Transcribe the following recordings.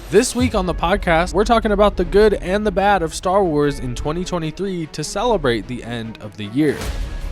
This week on the podcast, we're talking about the good and the bad of Star Wars in 2023 to celebrate the end of the year.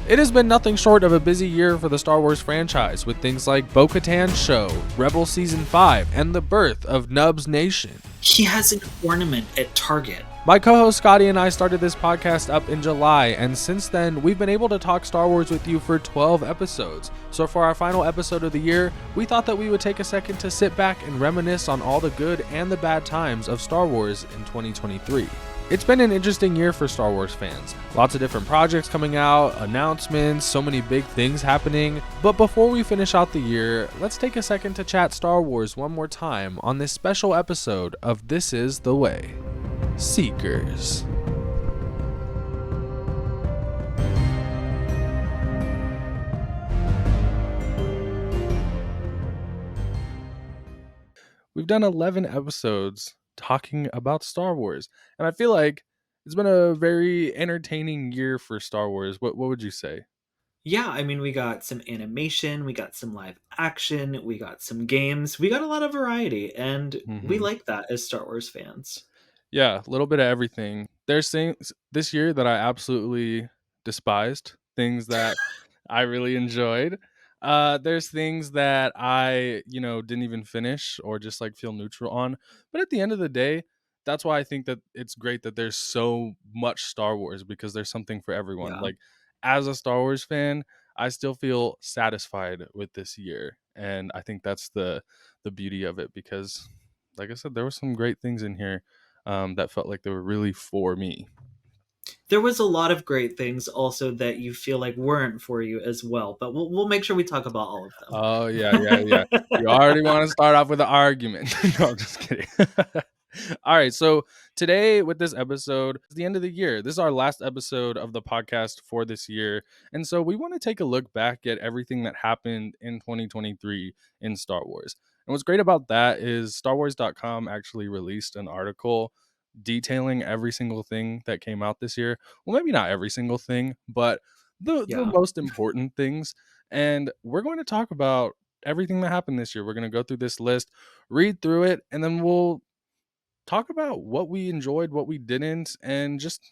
It has been nothing short of a busy year for the Star Wars franchise, with things like Bo-Katan's show, Rebels Season 5, and the birth of Nub's Nation. He has an ornament at Target. My co-host Scotty and I started this podcast up in July, and since then, we've been able to talk Star Wars with you for 12 episodes. So for our final episode of the year, we thought that we would take a second to sit back and reminisce on all the good and the bad times of Star Wars in 2023. It's been an interesting year for Star Wars fans. Lots of different projects coming out, announcements, so many big things happening. But before we finish out the year, let's take a second to chat Star Wars one more time on this special episode of This Is the Way. Seekers. We've done 11 episodes talking about Star Wars, and I feel like it's been a very entertaining year for Star Wars. What would you say? Yeah, I mean, we got some animation, we got some live action, we got some games, we got a lot of variety, and we like that as Star Wars fans. Yeah, a little bit of everything. There's things this year that I absolutely despised, things that I really enjoyed. There's things that I, didn't even finish or just like feel neutral on. But at the end of the day, that's why I think that it's great that there's so much Star Wars, because there's something for everyone. Yeah. Like, as a Star Wars fan, I still feel satisfied with this year. And I think that's the beauty of it, because like I said, there were some great things in here that felt like they were really for me. There was a lot of great things also that you feel like weren't for you as well, but we'll make sure we talk about all of them. Oh, yeah. You already want to start off with an argument. No, I'm just kidding. All right, so today with this episode, it's the end of the year. This is our last episode of the podcast for this year. And so we want to take a look back at everything that happened in 2023 in Star Wars. And what's great about that is StarWars.com actually released an article detailing every single thing that came out this year. Well, maybe not every single thing, but the most important things. And we're going to talk about everything that happened this year. We're going to go through this list, read through it, and then we'll talk about what we enjoyed, what we didn't, and just,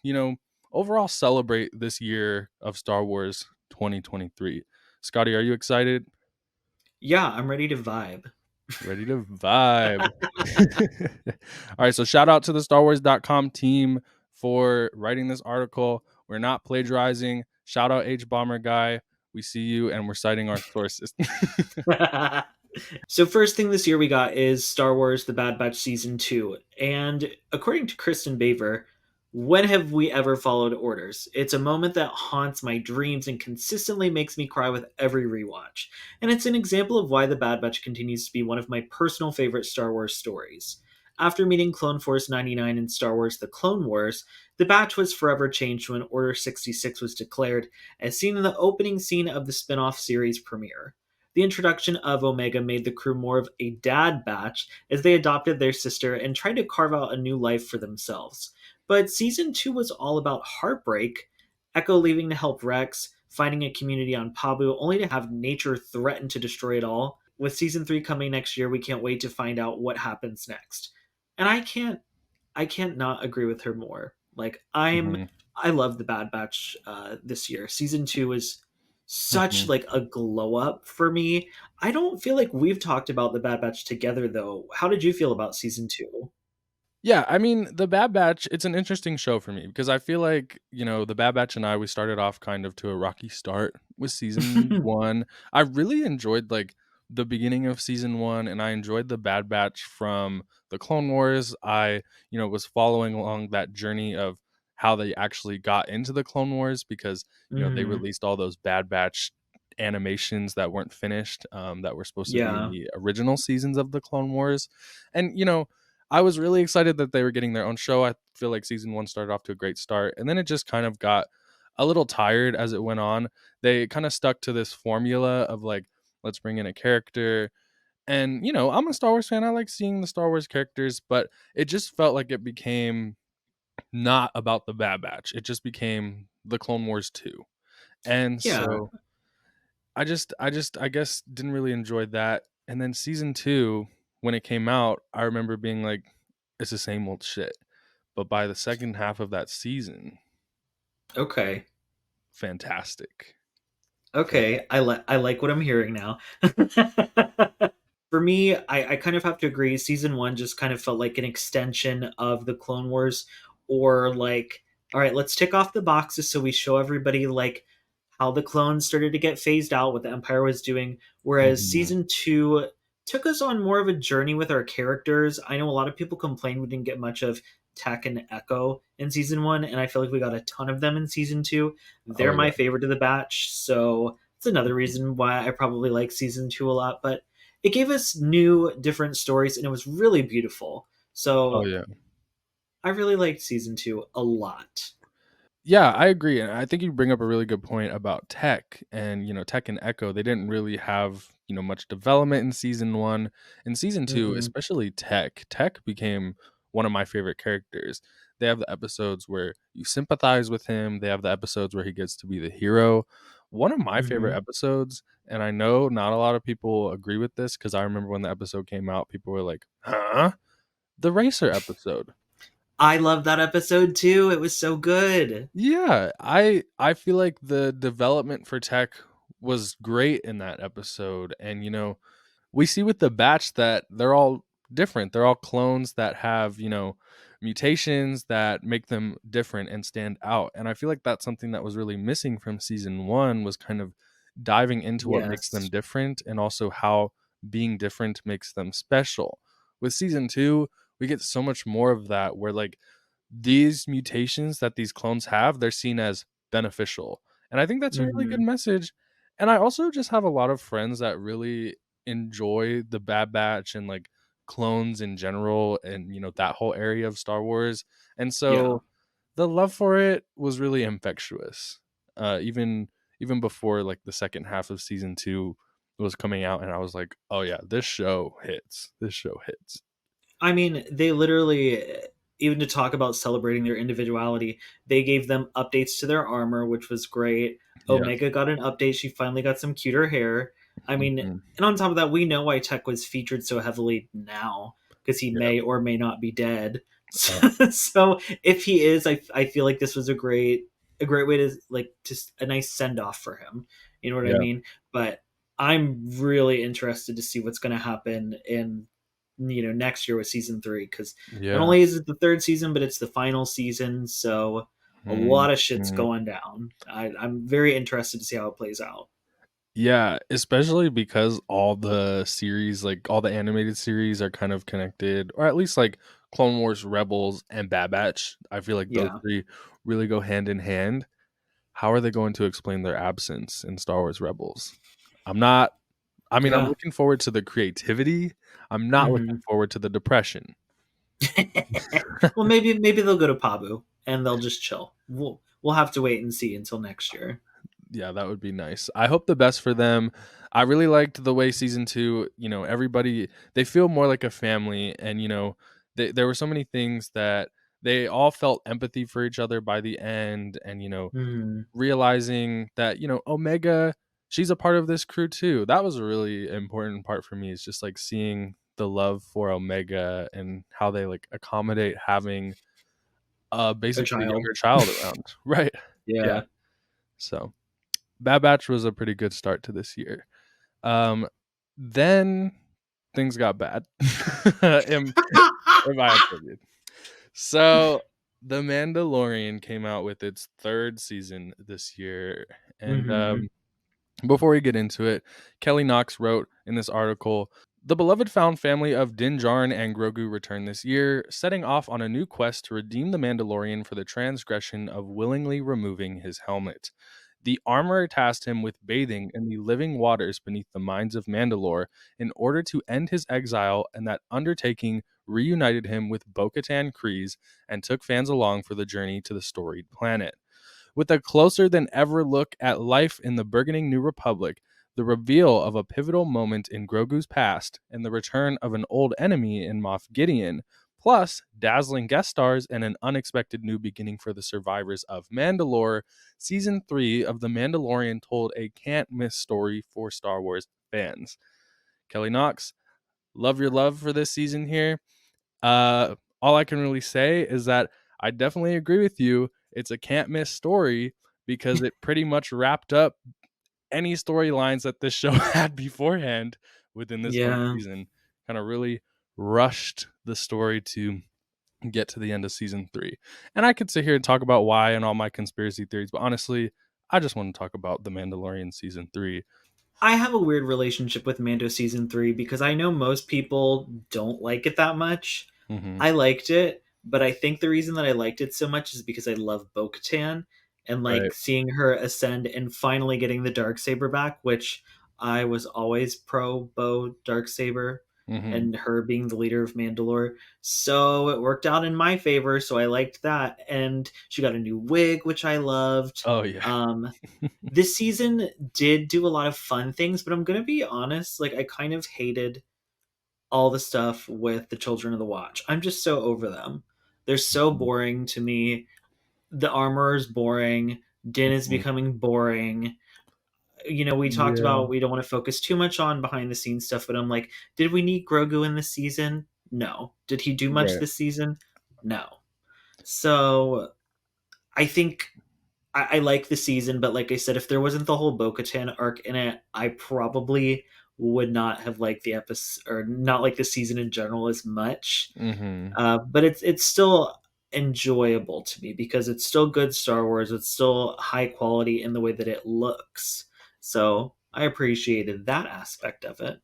overall celebrate this year of Star Wars 2023. Scotty, are you excited? Yeah, I'm ready to vibe. Ready to vibe. All right, so shout out to the StarWars.com team for writing this article. We're not plagiarizing. Shout out H Bomber Guy. We see you, and we're citing our sources. So first thing this year we got is Star Wars The Bad Batch Season 2. And according to Kristen Baver, when have we ever followed orders? It's a moment that haunts my dreams and consistently makes me cry with every rewatch. And it's an example of why The Bad Batch continues to be one of my personal favorite Star Wars stories. After meeting Clone Force 99 in Star Wars The Clone Wars, the batch was forever changed when Order 66 was declared, as seen in the opening scene of the spin-off series premiere. The introduction of Omega made the crew more of a dad batch as they adopted their sister and tried to carve out a new life for themselves. But Season 2 was all about heartbreak, Echo leaving to help Rex, finding a community on Pabu only to have nature threaten to destroy it all. With Season 3 coming next year, we can't wait to find out what happens next. And I can't not agree with her more. Like, I love the Bad Batch this year. Season 2 is such like a glow up for me. I don't feel like we've talked about the Bad Batch together though. How did you feel about Season 2? Yeah, I mean, the Bad Batch, it's an interesting show for me because I feel like, the Bad Batch and I, we started off kind of to a rocky start with season 1. I really enjoyed like the beginning of season 1, and I enjoyed the Bad Batch from the Clone Wars. I, was following along that journey of how they actually got into the Clone Wars because, they released all those Bad Batch animations that weren't finished, that were supposed to be in the original seasons of the Clone Wars. And, I was really excited that they were getting their own show. I feel like season 1 started off to a great start, and then it just kind of got a little tired as it went on. They kind of stuck to this formula of like, let's bring in a character. And, I'm a Star Wars fan. I like seeing the Star Wars characters, but it just felt like it became not about the Bad Batch. It just became the Clone Wars 2. And so I guess didn't really enjoy that. And then season 2 when it came out, I remember being like, it's the same old shit. But by the second half of that season, Okay. fantastic. Okay. I like what I'm hearing now. For me, I kind of have to agree. Season one just kind of felt like an extension of the Clone Wars, or like, all right, let's tick off the boxes so we show everybody like how the clones started to get phased out, what the Empire was doing. Whereas Mhm. season two took us on more of a journey with our characters. I know a lot of people complained we didn't get much of Tech and Echo in season one, and I feel like we got a ton of them in season two. Oh, They're yeah. my favorite of the batch, so it's another reason why I probably like season two a lot. But it gave us new, different stories, and it was really beautiful. Oh, So yeah. I really liked season two a lot. Yeah, I agree, and I think you bring up a really good point about Tech and, Tech and Echo, they didn't really have, much development in season 1. In season 2, Hmm. especially Tech became one of my favorite characters. They have the episodes where you sympathize with him, they have the episodes where he gets to be the hero. One of my favorite Hmm. episodes, and I know not a lot of people agree with this because I remember when the episode came out, people were like, "Huh?" The racer episode. I love that episode too. It was so good. Yeah, I feel like the development for Tech was great in that episode, and we see with the batch that they're all different. They're all clones that have mutations that make them different and stand out. And I feel like that's something that was really missing from season 1 was kind of diving into what makes them Yes. different and also how being different makes them special. With season 2, we get so much more of that where like these mutations that these clones have, they're seen as beneficial. And I think that's a really good Hmm. message. And I also just have a lot of friends that really enjoy the Bad Batch and like clones in general and that whole area of Star Wars. And Yeah. so the love for it was really infectious. Even before like the second half of season 2 was coming out and I was like, "Oh yeah, this show hits. This show hits." I mean, they literally, even to talk about celebrating their individuality, they gave them updates to their armor, which was great. Yeah. Omega got an update. She finally got some cuter hair. I mean, Mhm. and on top of that, we know why Tech was featured so heavily now because he Yeah. may or may not be dead. Oh, So if he is, I feel like this was a great way to like just a nice send off for him. You know what I yeah. mean? But I'm really interested to see what's going to happen in next year with season three, because not Yeah. only is it the third season but it's the final season, so a lot of shit's Mhm. going down. I'm very interested to see how it plays out. Yeah, especially because all the series, like all the animated series are kind of connected, or at least like Clone Wars, Rebels, and Bad Batch. I feel like those Yeah. 3 really go hand in hand. How are they going to explain their absence in Star Wars Rebels? I'm not I mean, I'm Yeah. looking forward to the creativity. I'm not looking Hmm. forward to the depression. Well, maybe they'll go to Pabu and they'll just chill. We'll have to wait and see until next year. Yeah, that would be nice. I hope the best for them. I really liked the way season 2, everybody they feel more like a family and there were so many things that they all felt empathy for each other by the end and Hmm. realizing that Omega she's a part of this crew too. That was a really important part for me is just like seeing the love for Omega and how they like accommodate having A basically a child. younger child around. Right. Yeah. Yeah. So Bad Batch was a pretty good start to this year. Then things got bad, in in my opinion. So, The Mandalorian came out with its 3rd season this year, and, Hmm. before we get into it, Kelly Knox wrote in this article, "The beloved found family of Din Djarin and Grogu return this year, setting off on a new quest to redeem the Mandalorian for the transgression of willingly removing his helmet. The armorer tasked him with bathing in the living waters beneath the mines of Mandalore in order to end his exile, and that undertaking reunited him with Bo-Katan Kryze and took fans along for the journey to the storied planet. With a closer than ever look at life in the burgeoning New Republic, the reveal of a pivotal moment in Grogu's past, and the return of an old enemy in Moff Gideon, plus dazzling guest stars and an unexpected new beginning for the survivors of Mandalore, Season 3 of The Mandalorian told a can't miss story for Star Wars fans." Kelly Knox, love your love for this season here. All I can really say is that I definitely agree with you. It's a can't miss story because it pretty much wrapped up any storylines that this show had beforehand within this one Yeah. season. Kind of really rushed the story to get to the end of season 3. And I could sit here and talk about why and all my conspiracy theories, but honestly, I just want to talk about The Mandalorian season 3. I have a weird relationship with Mando season 3 because I know most people don't like it that much. Mhm. I liked it, but I think the reason that I liked it so much is because I love Bo-Katan and Right. like seeing her ascend and finally getting the dark saber back, which I was always pro Bo dark saber Mhm. and her being the leader of Mandalore. So it worked out in my favor, so I liked that, and she got a new wig which I loved. Oh yeah. Um this season did do a lot of fun things, but I'm gonna be honest, like I kind of hated all the stuff with the Children of the Watch. I'm just so over them. They're so Mhm. boring to me. The armor is boring. Din is Mhm. becoming boring. You know, we talked Yeah. about we don't want to focus too much on behind the scenes stuff, but I'm like, did we need Grogu in this season? No. Did he do much Right. this season? No. So I think I like the season, but like I said, if there wasn't the whole Bo-Katan arc in it, I probably would not have liked the episode or not like the season in general as much. Mhm. But it's still enjoyable to me because it's still good Star Wars. It's still high quality in the way that it looks. So I appreciated that aspect of it.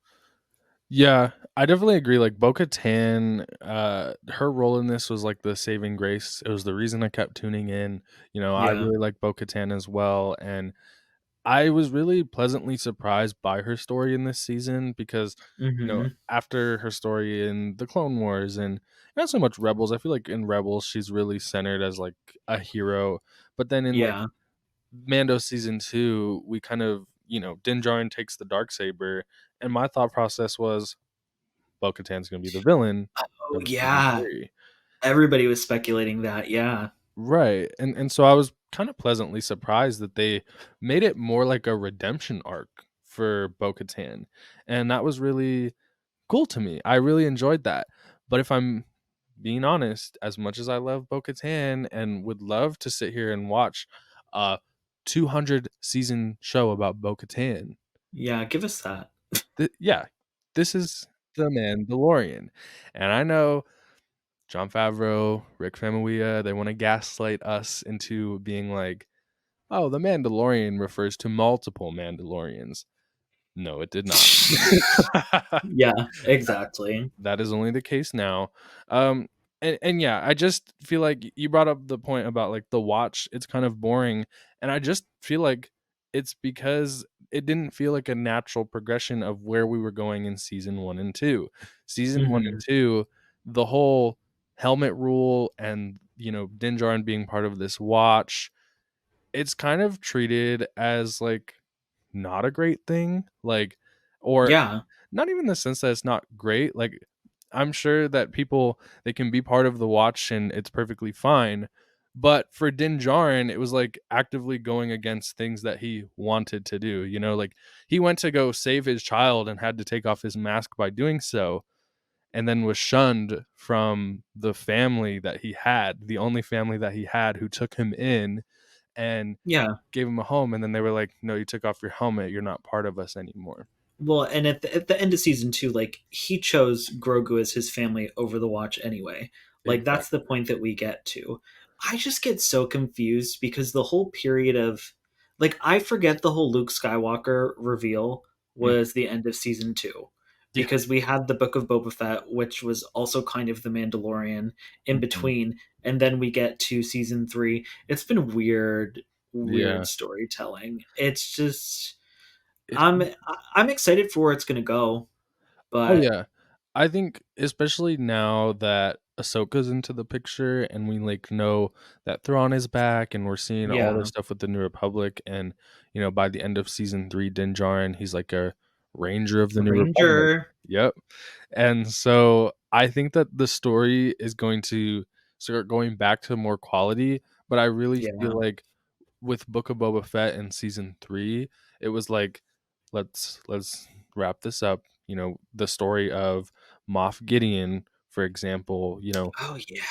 Yeah, I definitely agree. Like Bo-Katan, her role in this was like the saving grace. It was the reason I kept tuning in. I Yeah. really like Bo-Katan as well, and I was really pleasantly surprised by her story in this season because, Hmm. after her story in the Clone Wars and not so much Rebels, I feel like in Rebels she's really centered as like a hero, but then in like Yeah. Mando season 2, we kind of, Din Djarin takes the dark saber, and my thought process was Bo-Katan's gonna be the villain Oh of season yeah. 3. Everybody was speculating that. Yeah. Right, and so I was kinda pleasantly surprised that they made it more like a redemption arc for Bo-Katan, and that was really cool to me. I really enjoyed that, but if I'm being honest, as much as I love Bo-Katan and would love to sit here and watch a 200 season show about Bo-Katan, Yeah. Give us that. yeah, this is The Mandalorian, and I know Jon Favreau, Rick Famuyiwa, they wanna gaslight us into being like, "Oh, The Mandalorian refers to multiple Mandalorians." No, it did not. Yeah. Exactly. That is only the case now. Um, and yeah, I just feel like you brought up the point about, like, the watch, it's kind of boring, and I just feel like it's because it didn't feel like a natural progression of where we were going in season 1 and 2. Season 1 and Hmm. 2, the whole helmet rule and, Din Djarin being part of this watch, it's kind of treated as, like, not a great thing, like, or Yeah. not even in the sense that it's not great, like, I'm sure that people, they can be part of the watch and it's perfectly fine, but for Din Djarin, it was, like, actively going against things that he wanted to do, like, he went to go save his child and had to take off his mask by doing so, and then was shunned from the family that he had, the only family that he had who took him in and Yeah. gave him a home, and then they were like, "No, you took off your helmet, you're not part of us anymore." Well, and at the end of season two, like he chose Grogu as his family over the Watch anyway. Like that's the Exactly. point that we get to. I just get so confused because the whole period of, like, I forget the whole Luke Skywalker reveal Mm, was the end of season two, yeah, because we had the Book of Boba Fett, which was also kind of the Mandalorian in mhm, between, and then we get to season three. It's been weird, weird yeah. storytelling. It's just It's I'm excited for where it's gonna go, Oh, but yeah. I think especially now that Ahsoka's into the picture and we, like, know that Thrawn is back and we're seeing all this yeah, stuff with the New Republic and, by the end of season 3, Din Djarin, he's like a ranger of the New Republic. Ranger, Yep. And so I think that the story is going to start going back to more quality, but I really yeah, feel like with Book of Boba Fett in season 3, it was like, let's wrap this up. the story of Moff Gideon, for example. Oh yeah,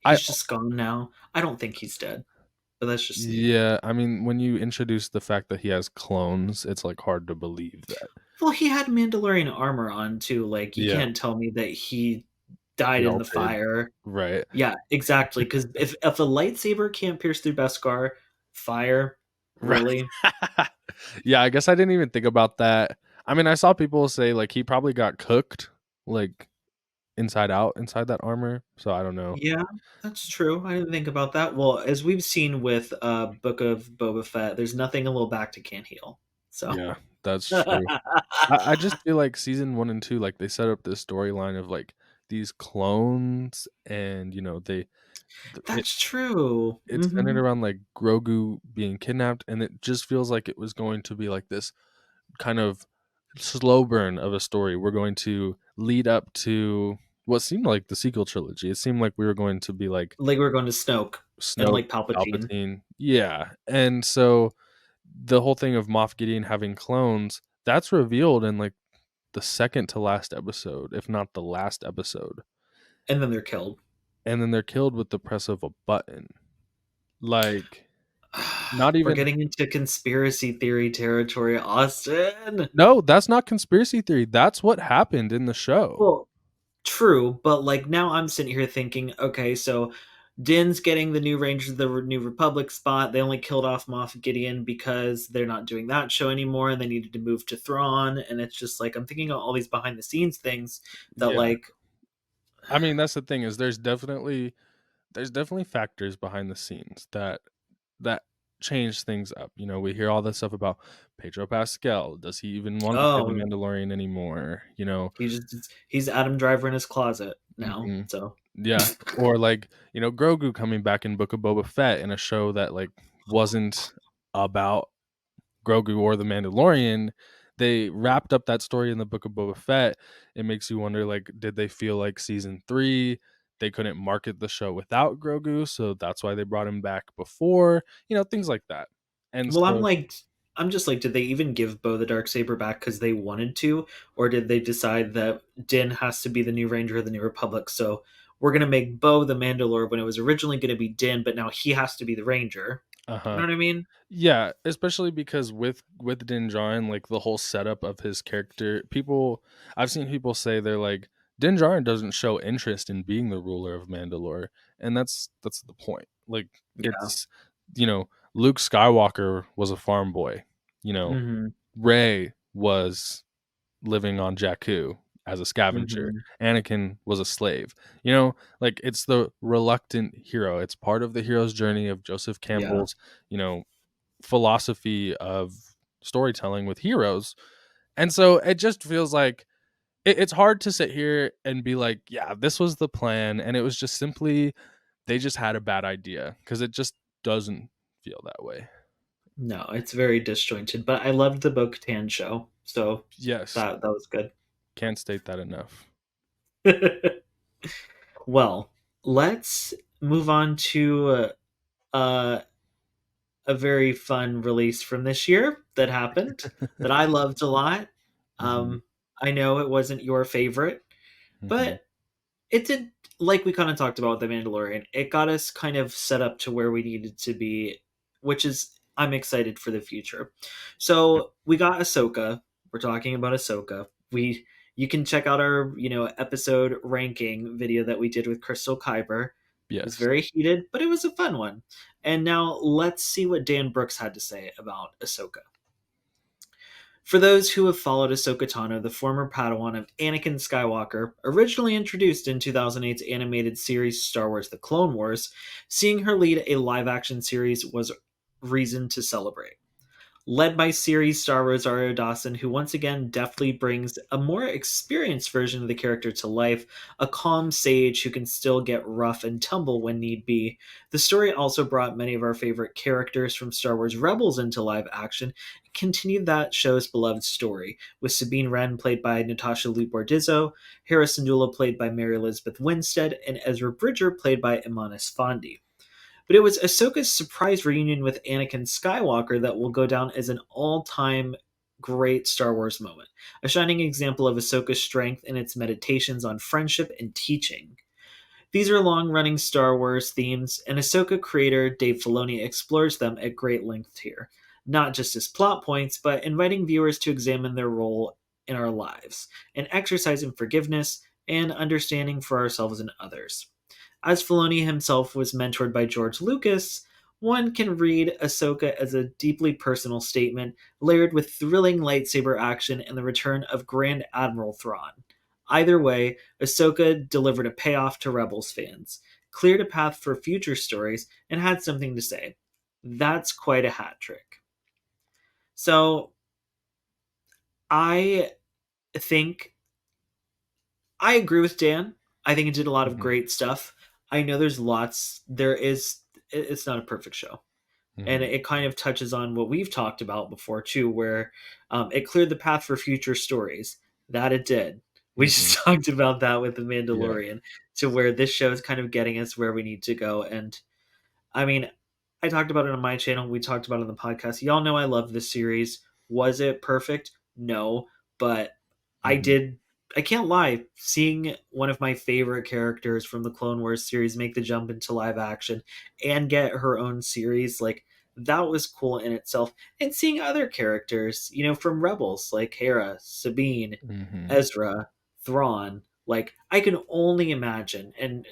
I he's just gone now. I don't think he's dead, but that's just me. Yeah, I mean, when you introduce the fact that he has clones, it's like hard to believe that. Well, he had Mandalorian armor on too. Like you Yeah, can't tell me that he died we in all the did. fire. Right. Yeah, exactly. Because if a lightsaber can't pierce through Beskar, fire, Right. really? Yeah, I guess I didn't even think about that. I mean, I saw people say like he probably got cooked like inside out inside that armor, so I don't know. Yeah, that's true. I didn't think about that. Well, as we've seen with Book of Boba Fett, there's nothing a little Bacta can't heal. So Yeah, that's true. I just feel like season 1 and 2, like, they set up this storyline of, like, these clones and, they th it that's true. it's centered Hmm. around, like, Grogu being kidnapped, and it just feels like it was going to be, like, this kind of slow burn of a story. We're going to lead up to what seemed like the sequel trilogy. It seemed like we were going to be like Like we're going to Snoke and Snoke, like Palpatine. Palpatine. Yeah, and so the whole thing of Moff Gideon having clones, that's revealed in, like, the second to last episode, if not the last episode, And then they're killed. and then they're killed with the press of a button. Like, not We're even getting into conspiracy theory territory, Austin. No, that's not conspiracy theory, that's what happened in the show. Well, true, but like now I'm sitting here thinking, okay, so Din's getting the new Rangers of the New Republic spot. They only killed off Moff Gideon because they're not doing that show anymore and they needed to move to Thrawn. And it's just like I'm thinking of all these behind the scenes things that Yeah. like I mean, that's the thing is there's definitely factors behind the scenes that change things up. We hear all this stuff about Pedro Pascal. Does he even want to play the oh, Mandalorian anymore? he's Adam Driver in his closet now. Mhm. So Yeah, or like, Grogu coming back in Book of Boba Fett in a show that like wasn't about Grogu or the Mandalorian. They wrapped up that story in the Book of Boba Fett. It makes you wonder, like, did they feel like season 3 they couldn't market the show without Grogu, so that's why they brought him back before, things like that. And well, so I'm just like, did they even give Bo the dark saber back because they wanted to, or did they decide that Din has to be the new Ranger of the New Republic? So we're gonna make Bo the Mandalore when it was originally gonna be Din, but now he has to be the Ranger. You uh-huh. know what I mean? Yeah, especially because with Din Djarin, like the whole setup of his character, I've seen people say they're like Din Djarin doesn't show interest in being the ruler of Mandalore, and that's the point. Like Yeah. it's Luke Skywalker was a farm boy, you know, Mm-hmm. Rey was living on Jakku as a scavenger. Mm-hmm. Anakin was a slave. Like it's the reluctant hero. It's part of the hero's journey of Joseph Yeah. Campbell's, you know, philosophy of storytelling with heroes. And so it just feels like it's hard to sit here and be like, yeah, this was the plan. And it was just simply, they just had a bad idea because it just doesn't feel that way. No, it's very disjointed, but I loved the Bo-Katan show, so Yes. that was good. Can't state that enough. Well, let's move on to uh, a very fun release from this year that happened that I loved a lot. Hmm. Um, I know it wasn't your favorite, Hmm. but it did, like we kind of talked about with The Mandalorian, it got us kind of set up to where we needed to be, which is, I'm excited for the future. So we got Ahsoka. We're talking about Ahsoka. You can check out our, episode ranking video that we did with Crystal Kyber. It was Yes. very heated, but it was a fun one. And now let's see what Dan Brooks had to say about Ahsoka. For those who have followed Ahsoka Tano, the former Padawan of Anakin Skywalker, originally introduced in 2008's animated series Star Wars The Clone Wars, seeing her lead a live action series was reason to celebrate. Led by series star Rosario Dawson, who once again deftly brings a more experienced version of the character to life, a calm sage who can still get rough and tumble when need be. The story also brought many of our favorite characters from Star Wars Rebels into live action and continued that show's beloved story, with Sabine Wren played by Natasha Liu Bordizzo, Hera Syndulla played by Mary Elizabeth Winstead, and Ezra Bridger played by Imanis Fondi. But it was Ahsoka's surprise reunion with Anakin Skywalker that will go down as an all time great Star Wars moment, a shining example of Ahsoka's strength in its meditations on friendship and teaching. These are long running Star Wars themes, and Ahsoka creator Dave Filoni explores them at great length here, not just as plot points, but inviting viewers to examine their role in our lives, and exercise in forgiveness and understanding for ourselves and others. As Filoni himself was mentored by George Lucas, one can read Ahsoka as a deeply personal statement, layered with thrilling lightsaber action and the return of Grand Admiral Thrawn. Either way, Ahsoka delivered a payoff to Rebels fans, cleared a path for future stories, and had something to say. That's quite a hat trick. So, I think I agree with Dan. I think it did a lot of Mhm. great stuff. I know there's lots, there is, it's not a perfect show. And Mhm. it kind of touches on what we've talked about before too, where it cleared the path for future stories. That it did. We Mhm. just talked about that with the Yeah. Mandalorian, to where this show is kind of getting us where we need to go. And I mean, I talked about it on my channel. We talked about it on the podcast. Y'all know I love this series. Was it perfect? No, but I Mhm. did. I can't lie. Seeing one of my favorite characters from the Clone Wars series make the jump into live action and get her own series, like that was cool in itself. And seeing other characters, from Rebels, like Hera, Sabine, Mhm. Ezra, Thrawn, like I can only imagine. And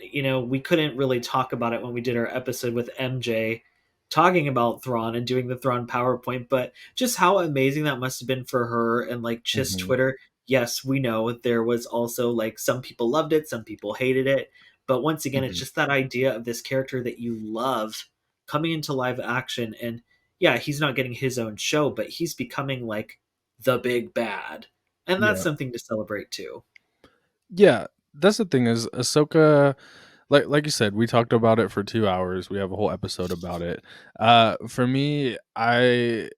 we couldn't really talk about it when we did our episode with MJ talking about Thrawn and doing the Thrawn PowerPoint, but just how amazing that must have been for her and like just Mhm. Twitter. Yes, we know there was also like some people loved it, some people hated it, but once again it's Mhm. just that idea of this character that you love coming into live action. And yeah, he's not getting his own show, but he's becoming like the big bad. And that's Yeah. something to celebrate too. Yeah. That's the thing is Ahsoka, like you said, we talked about it for 2 hours. We have a whole episode about it. For me, I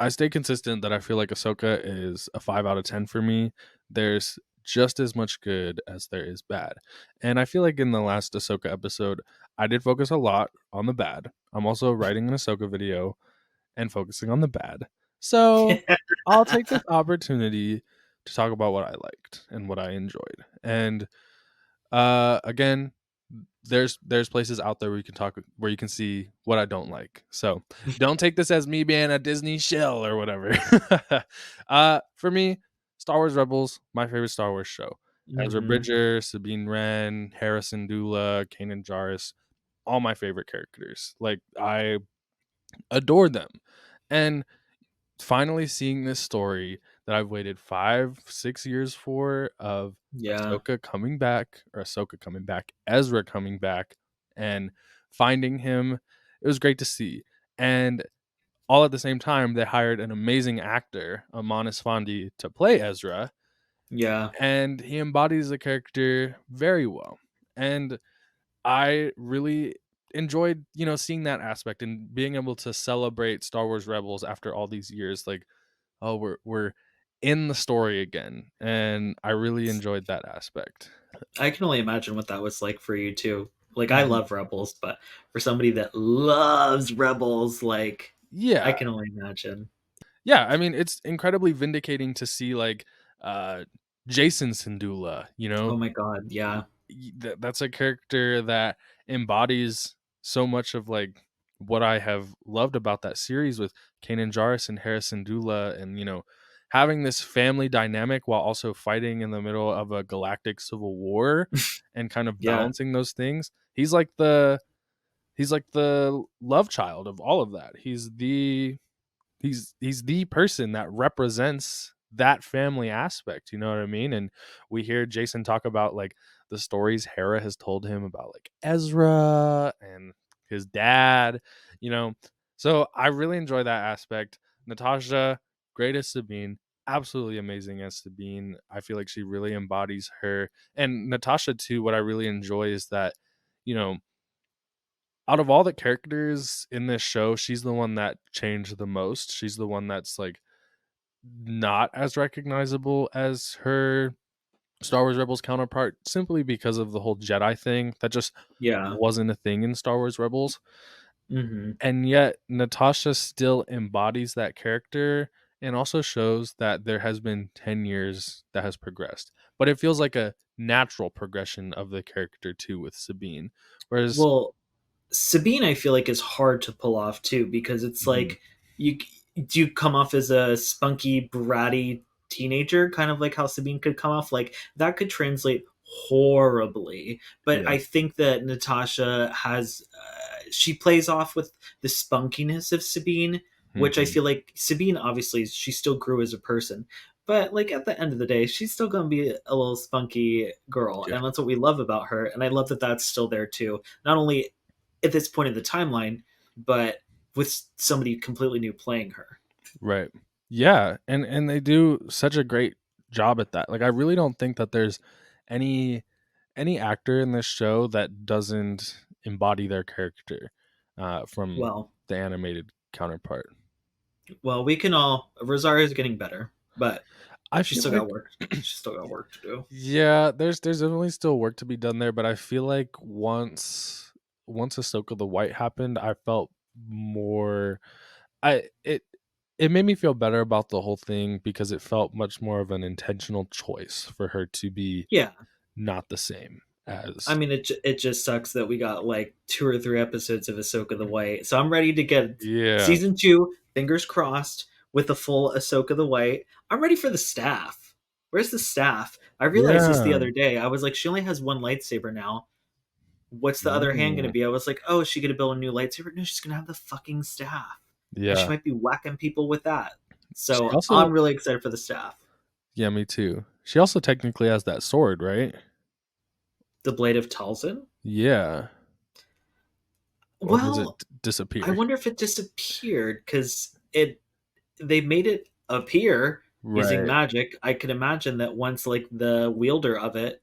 stay consistent that I feel like Ahsoka is a 5 out of 10 for me. There's just as much good as there is bad. And I feel like in the last Ahsoka episode, I did focus a lot on the bad. I'm also writing an Ahsoka video and focusing on the bad. So I'll take this opportunity to talk about what I liked and what I enjoyed. And again, there's places out there where you can talk where you can see what I don't like. So don't take this as me being a Disney shill or whatever. For me, Star Wars Rebels, my favorite Star Wars show. Ezra Hmm. Bridger, Sabine Wren, Harrison Dula, Kanan Jarrus, all my favorite characters. Like I adore them. And finally seeing this story that I've waited 5, 6 years for of Yeah. Ahsoka coming back, Ezra coming back, and finding him. It was great to see. And all at the same time, they hired an amazing actor, Amanis Fondi, to play Ezra, Yeah. and he embodies the character very well. And I really enjoyed, seeing that aspect and being able to celebrate Star Wars Rebels after all these years. Like, oh, we're in the story again, and I really enjoyed that aspect. I can only imagine what that was like for you too. Like I Mhm. love Rebels, but for somebody that loves Rebels, like I Yeah, can only imagine. yeah. I mean, it's incredibly vindicating to see like uh, Jason Sindula. Oh my god, yeah. That's a character that embodies so much of like what I have loved about that series with Kanan Jarrus and Harrison Dula, and having this family dynamic while also fighting in the middle of a galactic civil war and kind of Yeah. balancing those things. He's like the love child of all of that. He's the person that represents that family aspect, you know what I mean? And we hear Jason talk about like the stories Hera has told him about like Ezra and his dad, you know. So I really enjoy that aspect. Natasha, great as Sabine, absolutely amazing as Sabine. I feel like she really embodies her. And Natasha too, what I really enjoy is that, you know, out of all the characters in this show, she's the one that changed the most. She's the one that's like not as recognizable as her Star Wars Rebels counterpart simply because of the whole Jedi thing that just Yeah. wasn't a thing in Star Wars Rebels. Hmm. And yet Natasha still embodies that character and also shows that there has been 10 years that has progressed. But it feels like a natural progression of the character too with Sabine. Whereas Well, Sabine, I feel like is hard to pull off too because it's Mhm. like you do you come off as a spunky, bratty teenager, kind of like how Sabine could come off. Like that could translate horribly. But Yeah. I think that Natasha has she plays off with the spunkiness of Sabine, which I Mhm. feel like Sabine obviously she still grew as a person. But like at the end of the day, she's still gonna be a little spunky girl, Yeah. and that's what we love about her. And I love that that's still there too. Not only at this point in the timeline, but with somebody completely new playing her. Right. Yeah, and they do such a great job at that. Like I really don't think that there's any any actor in this show that doesn't embody their character from Well, the animated counterpart. we can all. Rosario's getting better, but I she's feel still got like work. She's still got work to do. yeah, there's definitely still work to be done there, but I feel like once Ahsoka the White happened, I felt more I it made me feel better about the whole thing because it felt much more of an intentional choice for her to be Yeah, not the same I as mean, it just sucks that we got like 2 or 3 episodes of Ahsoka the White. So I'm ready to get yeah. season 2. Fingers crossed with the full Ahsoka the White. I'm ready for the staff. Where's the staff? I realized this the Yeah. other day. I was like, she only has one lightsaber now. What's the other hand going to Mm, be? I was like, oh, is she going to build a new lightsaber? No, she's going to have the fucking staff. And she yeah. might be whacking people with that. She So also I'm really excited for the staff. yeah, me too. She also technically has that sword, right? The Blade of Talzin? Yeah. Or does it Well, I disappear? wonder if it disappeared because they made it appear using Right. magic. I could imagine that once like the wielder of it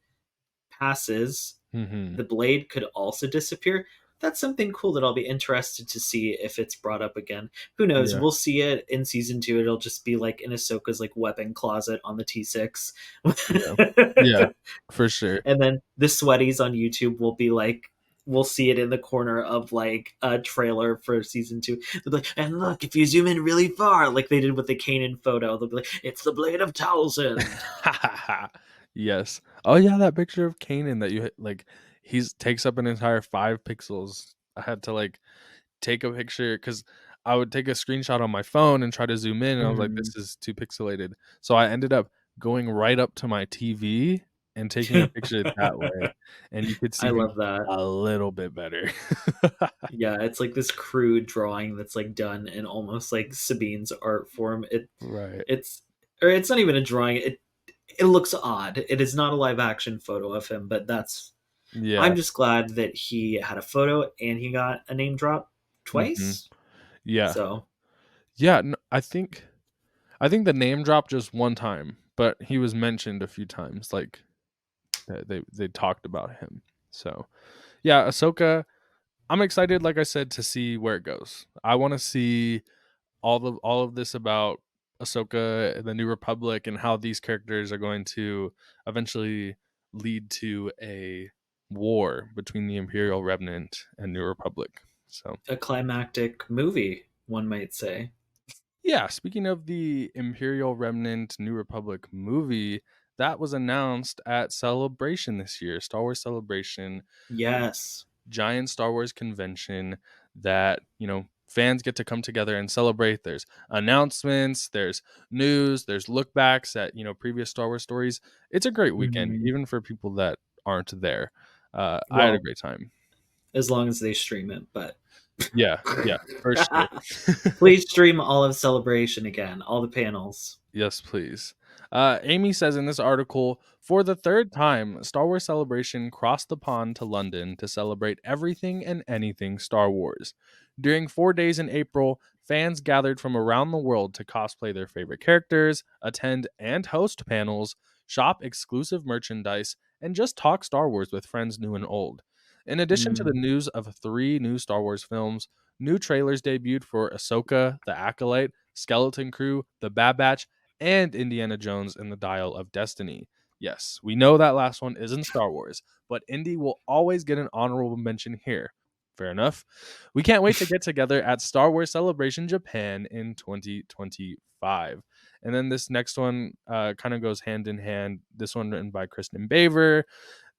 passes, Mhm. the blade could also disappear. That's something cool that I'll be interested to see if it's brought up again. Who knows? Yeah. We'll see it in season 2. It'll just be like in Ahsoka's like weapon closet on the T6. Yeah. Yeah. For sure. And then the sweaties on YouTube will be like we'll see it in the corner of like a trailer for season 2. They'll be like, and look, if you zoom in really far, like they did with the Kanan photo, they'll be like, it's the Blade of Talzin. Yes. Oh yeah, that picture of Kanan that like he's takes up an entire 5 pixels. I had to like take a picture because I would take a screenshot on my phone and try to zoom in, and I was like, Mm. "This is too pixelated." So I ended up going right up to my TV and taking a picture that way, and you could I see him love that. a little bit better. Yeah, it's like this crude drawing that's like done in almost like Sabine's art form. Right. It's or it's not even a drawing. It looks odd. It is not a live action photo of him, but that's Yeah. I'm just glad that he had a photo and he got a name drop Mhm. twice. Yeah. So, Yeah, I think the name dropped just one time, but he was mentioned a few times, like, they talked about him. So, yeah, Ahsoka, I'm excited, like I said, to see where it goes. I wanna see all of this about Ahsoka and the New Republic and how these characters are going to eventually lead to a war between the Imperial Remnant and New Republic. So, a climactic movie, one might say. yeah, speaking of the Imperial Remnant New Republic movie, that was announced at Celebration this year, Star Wars Celebration, Yes. giant Star Wars convention that, fans get to come together and celebrate. There's announcements, there's news, there's lookbacks at, previous Star Wars stories. It's a great weekend, Mhm. even for people that aren't there. I had a Well, great time. as long as they stream it, but Yeah, yeah, for sure. please stream all of Celebration again, all the panels. Yes, please. Amy says in this article, for the third time, Star Wars Celebration crossed the pond to London to celebrate everything and anything Star Wars. During 4 days in April, fans gathered from around the world to cosplay their favorite characters, attend and host panels, shop exclusive merchandise, and just talk Star Wars with friends new and old. In addition to the Mm. news of 3 new Star Wars films, new trailers debuted for Ahsoka, The Acolyte, Skeleton Crew, The Bad Batch, and Indiana Jones and the Dial of Destiny. Yes, we know that last one isn't Star Wars, but Indy will always get an honorable mention here. Fair enough. We can't wait to get together at Star Wars Celebration Japan in 2025. And then this next one kind of goes hand in hand. This one written by Kristen Baver.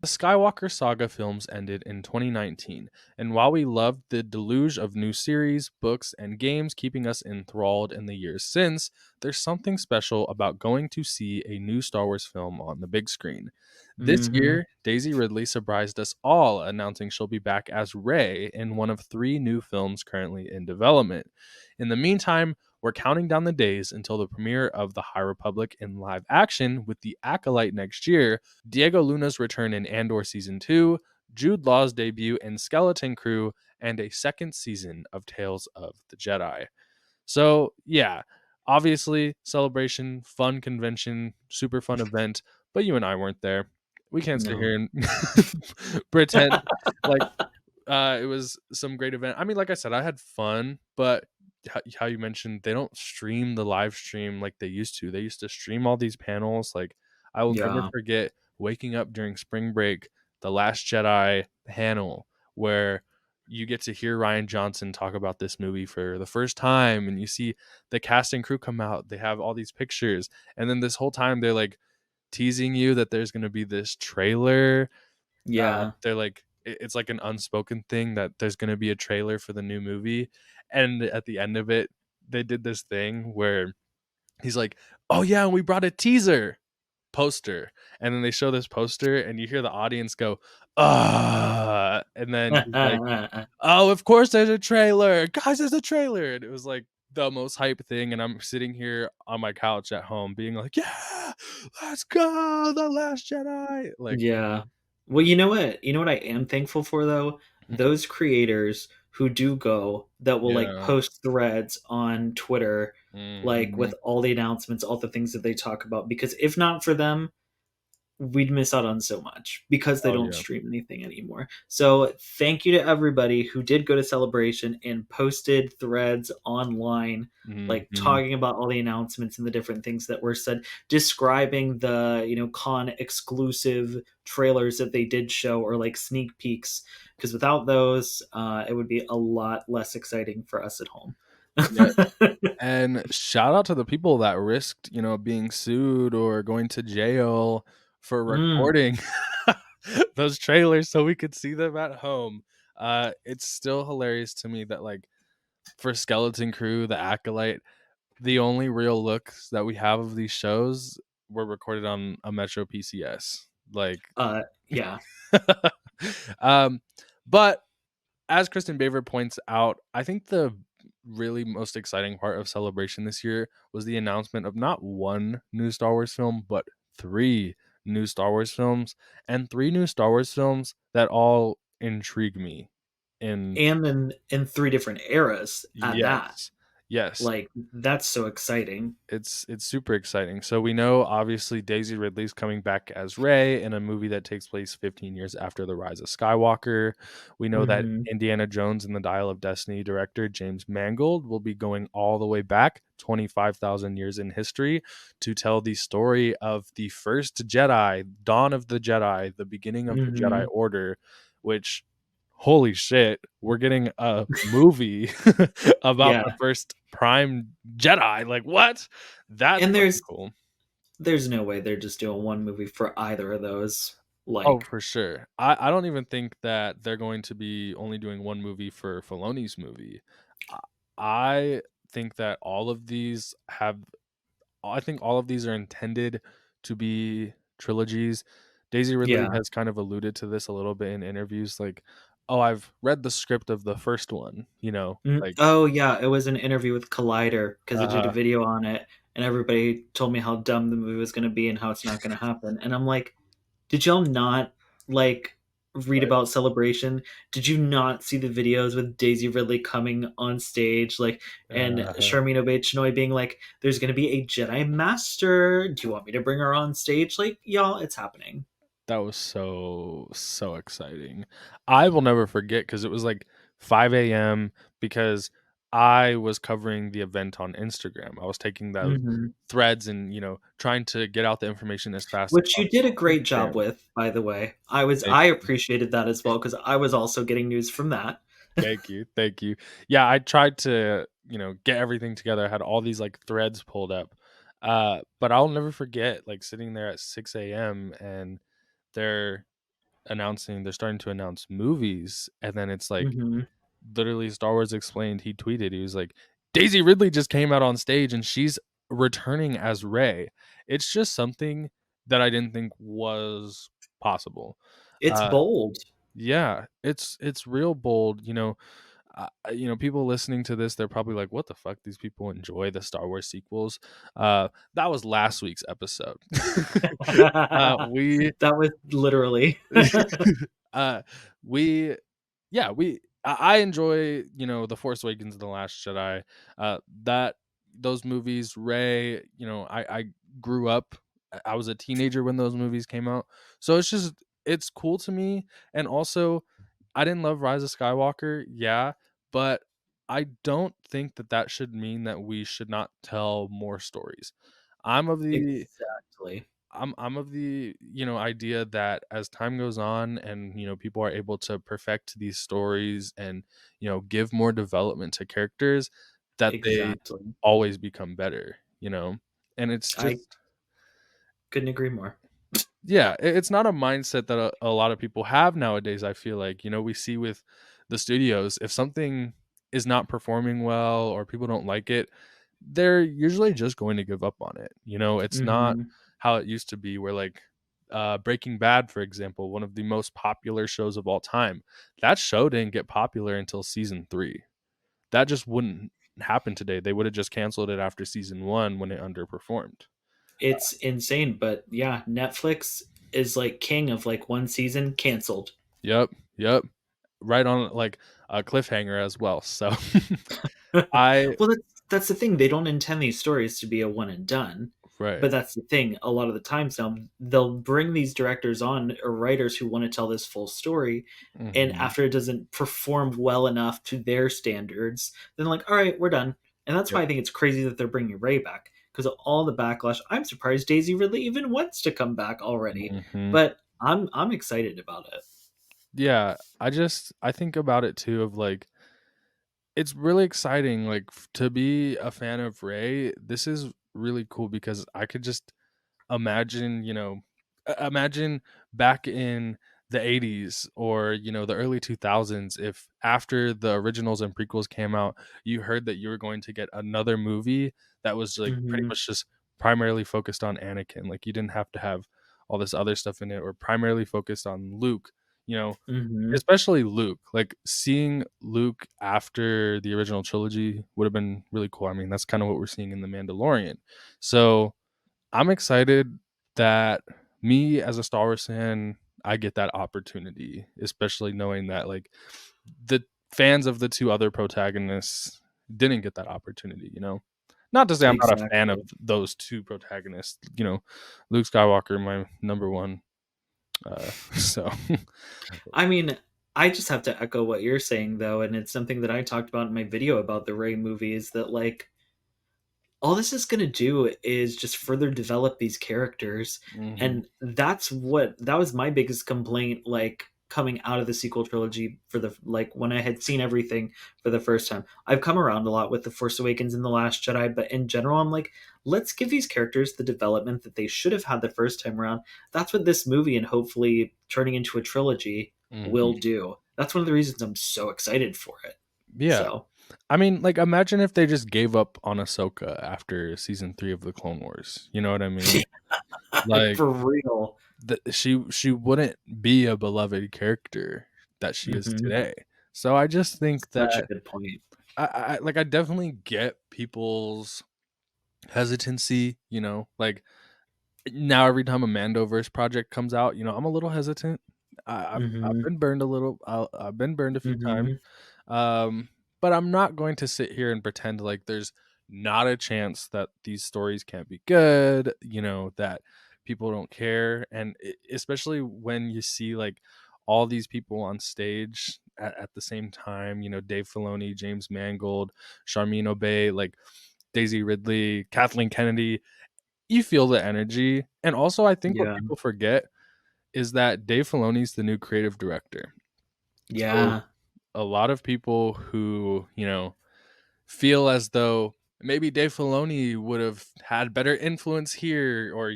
The Skywalker saga films ended in 2019, and while we loved the deluge of new series, books, and games keeping us enthralled in the years since, there's something special about going to see a new Star Wars film on the big screen. This Hmm. year, Daisy Ridley surprised us all, announcing she'll be back as Rey in one of 3 new films currently in development. In the meantime, we're counting down the days until the premiere of The High Republic in live action with The Acolyte next year, Diego Luna's return in Andor Season 2, Jude Law's debut in Skeleton Crew, and a second season of Tales of the Jedi. So, yeah, obviously, celebration, fun convention, super fun event, but you and I weren't there. We can't sit No. here and pretend like it was some great event. I mean, like I said, I had fun, but how you mentioned they don't stream the live stream like they used to. They used to stream all these panels. Like I will never Yeah. forget waking up during spring break, the Last Jedi panel where you get to hear Ryan Johnson talk about this movie for the first time, and you see the cast and crew come out. They have all these pictures, and then this whole time they're like teasing you that there's going to be this trailer. Yeah. They're like it's like an unspoken thing that there's going to be a trailer for the new movie, and at the end of it they did this thing where he's like, oh yeah, and we brought a teaser poster, and then they show this poster and you hear the audience go and then he's like, oh, of course there's a trailer, guys, there's a trailer. And it was like the most hype thing, and I'm sitting here on my couch at home being like, yeah, let's go, the Last Jedi, like, Yeah. Well, you know what? You know what I am thankful for though? Those creators who do go that will like yeah. post threads on Twitter, like Mhm. with all the announcements, all the things that they talk about. Because if not for them, we'd miss out on so much because they Oh, don't yeah. stream anything anymore. So thank you to everybody who did go to Celebration and posted threads online, like Mhm. talking about all the announcements and the different things that were said, describing the con exclusive trailers that they did show or like sneak peeks. Because without those, it would be a lot less exciting for us at home. Yeah, and shout out to the people that risked, being sued or going to jail for Mm, recording those trailers so we could see them at home. It's still hilarious to me that, like, for Skeleton Crew, The Acolyte, the only real looks that we have of these shows were recorded on a Metro PCS. Like, yeah, um, but as Kristen Baver points out, I think the really most exciting part of Celebration this year was the announcement of not one new Star Wars film, but 3 new Star Wars films, and 3 new Star Wars films that all intrigue me. In and then in three different eras at that. yes, yes, Like, that's so exciting. it's super exciting. So we know obviously Daisy Ridley's coming back as Rey in a movie that takes place 15 years after the rise of Skywalker. We know that Mhm. Indiana Jones and the Dial of Destiny director James Mangold will be going all the way back 25,000 years in history to tell the story of the first Jedi, Dawn of the Jedi, the beginning of the Jedi Mhm. Order, which, holy shit, we're getting a movie about Yeah. the first prime Jedi. Like, what? That's And fucking there's cool. there's no way they're just doing one movie for either of those. Oh, Like, for sure. I don't even think that they're going to be only doing one movie for Filoni's movie. I I think that I think all of these are intended to be trilogies. Daisy Ridley yeah. has kind of alluded to this a little bit in interviews, like, "Oh, I've read the script of the first one," like, Oh, yeah, it was an interview with Collider because I did a uh video on it, and everybody told me how dumb the movie was gonna be and how it's not gonna happen, and I'm like, "Did y'all not, like, read right. about Celebration? Did you not see the videos with Daisy Ridley coming on stage, like, and Uh Sharmeen Obaid-Chinoy being like, 'There's gonna be a Jedi Master. Do you want me to bring her on stage?' Like, y'all, it's happening." That was so exciting. I will never forget because it was like 5 a.m. because I was covering the event on Instagram. I was taking those Mhm. threads and, trying to get out the information as fast as Which you did a possible on great Instagram. job with, by the way. Thank I you. appreciated that as well because I was also getting news from that. Thank you, thank you. Yeah, I tried to, get everything together. I had all these, like, threads pulled up, but I'll never forget, like, sitting there at 6 a.m. and they're they're starting to announce movies, and then it's, like, Hmm. literally Star Wars Explained, he tweeted, he was like, "Daisy Ridley just came out on stage, and she's returning as Rey." It's just something that I didn't think was possible. It's Uh, bold. yeah, it's real bold, people listening to this, they're probably like, "What the fuck? These people enjoy the Star Wars sequels." That was last week's episode. We That was literally. uh, we yeah, I enjoy, The Force Awakens and The Last Jedi. That those movies, Ray, I grew up. I was a teenager when those movies came out. So it's cool to me. And also, I didn't love Rise of Skywalker, yeah, but I don't think that that should mean that we should not tell more stories. I'm of the Exactly. I'm of the, idea that as time goes on and, people are able to perfect these stories and, give more development to characters, that they Exactly. always become better. And it's I just couldn't agree more. yeah, it's not a mindset that a lot of people have nowadays. I feel like, we see with the studios, if something is not performing well or people don't like it, they're usually just going to give up on it. It's not Hmm. how it used to be where, like, Breaking Bad, for example, one of the most popular shows of all time. That show didn't get popular until season 3. That just wouldn't happen today. They would have just canceled it after season 1 when it underperformed. It's insane, but yeah, Netflix is like king of like one season canceled. Yep, yep. Right on, like, a cliffhanger as well. So I Well, that's the thing. They don't intend these stories to be a one and done. right. But that's the thing. A lot of the times now, they'll bring these directors on or writers who want to tell this full story. And Mhm. after it doesn't perform well enough to their standards, then they're like, all right, we're done. And that's why Yep. I think it's crazy that they're bringing Ray back because of all the backlash. I'm surprised Daisy Ridley even wants to come back already. Mhm. But I'm excited about it. Yeah, I think about it too of, like, it's really exciting, like, to be a fan of Ray. This is really cool because I could just imagine, imagine back in the 80s or, the early 2000s, if after the originals and prequels came out, you heard that you were going to get another movie that was, like, pretty Hmm. much just primarily focused on Anakin. Like, you didn't have to have all this other stuff in it, or primarily focused on Luke, you know, Hmm. especially Luke. Like, seeing Luke after the original trilogy would have been really cool. I mean, that's kind of what we're seeing in The Mandalorian. So I'm excited that me as a Star Wars fan, I get that opportunity, especially knowing that, like, the fans of the two other protagonists didn't get that opportunity. Not to say I'm not a fan of Exactly. those two protagonists. Luke Skywalker, my number one. So I mean, I just have to echo what you're saying though, and it's something that I talked about in my video about the Ray movie is that like all this is going to do is just further develop these characters, mhm, and that was my biggest complaint like coming out of the sequel trilogy for the like when I had seen everything for the first time. I've come around a lot with the Force Awakens and the Last Jedi, but in general I'm like, let's give these characters the development that they should have had the first time around. That's what this movie and hopefully turning into a trilogy will mhm. do. That's one of the reasons I'm so excited for it. Yeah. So I mean, like, imagine if they just gave up on Ahsoka after season 3 of the Clone Wars. You know what I mean? Like, for real. she wouldn't be a beloved character that she is Hmm. today. So I just think Such a that good point. I definitely get people's hesitancy. Like, now every time a Mandoverse project comes out, I'm a little hesitant. I've Mhm. been burned a little. I've been burned a few times. Mhm. Um, but I'm not going to sit here and pretend like there's not a chance that these stories can't be good, that people don't care. And especially when you see, like, all these people on stage at the same time, Dave Filoni, James Mangold, Charmin Obey, like, Daisy Ridley, Kathleen Kennedy, you feel the energy. And also, I think what Yeah. people forget is that Dave Filoni's the new creative director. So Yeah. a lot of people who, feel as though maybe Dave Filoni would have had better influence here, or,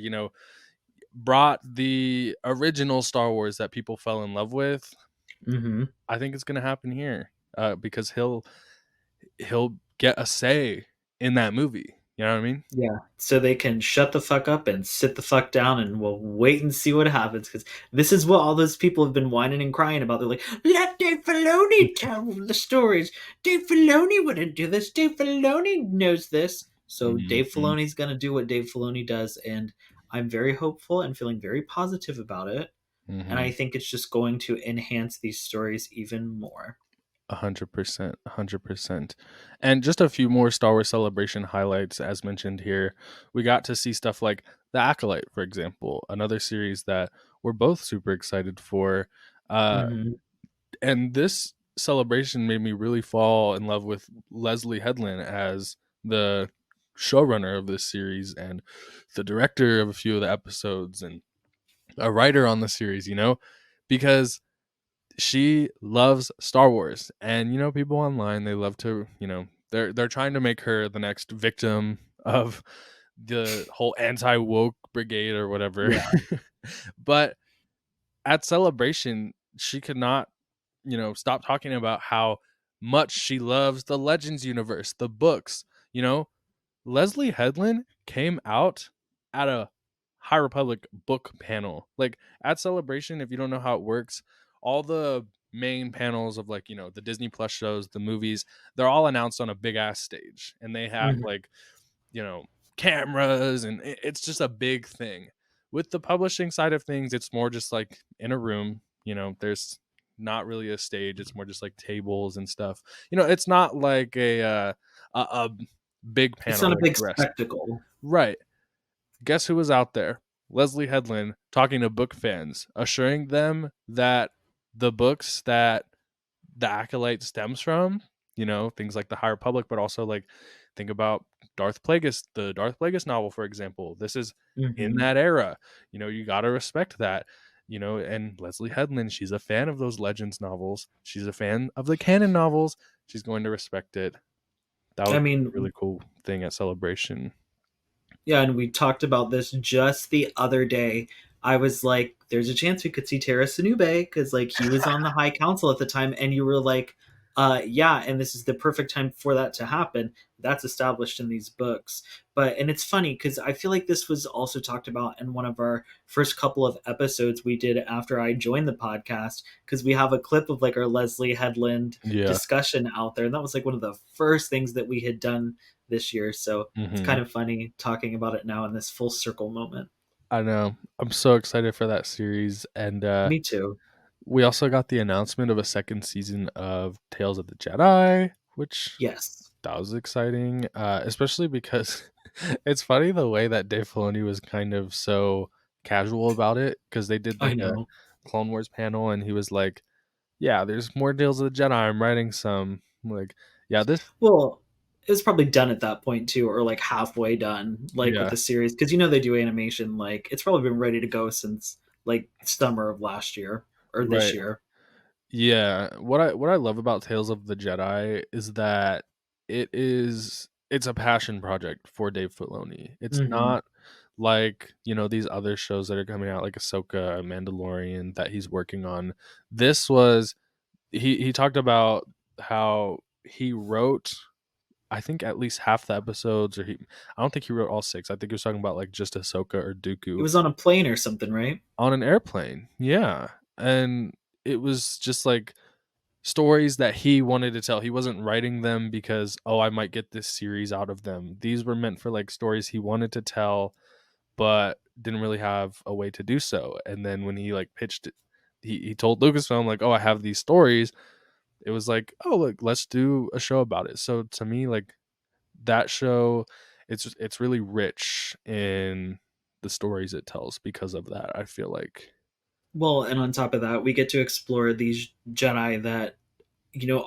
brought the original Star Wars that people fell in love with. Hmm. I think it's going to happen here, because he'll get a say in that movie. You know what I mean? Yeah, so they can shut the fuck up and sit the fuck down, and we'll wait and see what happens. Because this is what all those people have been whining and crying about. They're like, "Let Dave Filoni tell the stories. Dave Filoni wouldn't do this. Dave Filoni knows this." So Dave Mhm, Filoni's gonna do what Dave Filoni does, and I'm very hopeful and feeling very positive about it. And I mhm. think it's just going to enhance these stories even more. 100%, 100%. And just a few more Star Wars Celebration highlights, as mentioned here. We got to see stuff like The Acolyte, for example, another series that we're both super excited for. Uh, Hmm. and this celebration made me really fall in love with Leslie Headland as the showrunner of this series and the director of a few of the episodes and a writer on the series, because she loves Star Wars. And people online, they love to, they're trying to make her the next victim of the whole anti-woke brigade or whatever. Yeah. But at Celebration, she could not, stop talking about how much she loves the Legends universe, the books. You know, Leslie Headland came out at a High Republic book panel. Like at Celebration, if you don't know how it works, all the main panels of like, the Disney Plus shows, the movies, they're all announced on a big ass stage and they have Hmm. like, you know, cameras and it's just a big thing. With the publishing side of things, it's more just like in a room, there's not really a stage. It's more just like tables and stuff. It's not like a big It's panel not a like big the rest. spectacle. Right. Guess who was out there? Leslie Headland talking to book fans, assuring them that the books that the Acolyte stems from, things like the High Republic, but also like think about the Darth Plagueis novel, for example. This is in Hmm. that era. You got to respect that. And Leslie Headland, she's a fan of those Legends novels. She's a fan of the canon novels. She's going to respect it. That was I a mean, really cool thing at Celebration. yeah, and we talked about this just the other day. I was like, there's a chance we could see Terra Sanube because like he was on the High Council at the time, and you were like, yeah, and this is the perfect time for that to happen. That's established in these books. But and it's funny because I feel like this was also talked about in one of our first couple of episodes we did after I joined the podcast, because we have a clip of like our Leslie Headland Yeah. discussion out there, and that was like one of the first things that we had done this year. So it's Hmm. kind of funny talking about it now in this full circle moment. I know. I'm so excited for that series. And Me too. we also got the announcement of a second season of Tales of the Jedi, which Yes, that was exciting, especially because it's funny the way that Dave Filoni was kind of so casual about it because they did I like a know. Clone Wars panel and he was like, "Yeah, there's more Tales of the Jedi. I'm writing some." I'm like, yeah, this, Well, it was probably done at that point too, or like halfway done, like with yeah, the series, because you know they do animation. Like it's probably been ready to go since like summer of last year or this right. year. Yeah, what I love about Tales of the Jedi is that it's a passion project for Dave Filoni. It's Hmm. not like, these other shows that are coming out like Ahsoka, Mandalorian that he's working on. This was he talked about how he wrote I think at least half the episodes or I don't think he wrote all 6. I think he was talking about like just Ahsoka or It Dooku was on a plane or something, right? on an airplane. Yeah. And it was just like stories that he wanted to tell. He wasn't writing them because, oh, I might get this series out of them. These were meant for like stories he wanted to tell, but didn't really have a way to do so. And then when he like pitched it, he told Lucasfilm, like, oh, I have these stories. It was like, oh, look, let's do a show about it. So to me, like that show, it's really rich in the stories it tells because of that, I feel like. Well, and on top of that, we get to explore these Jedi that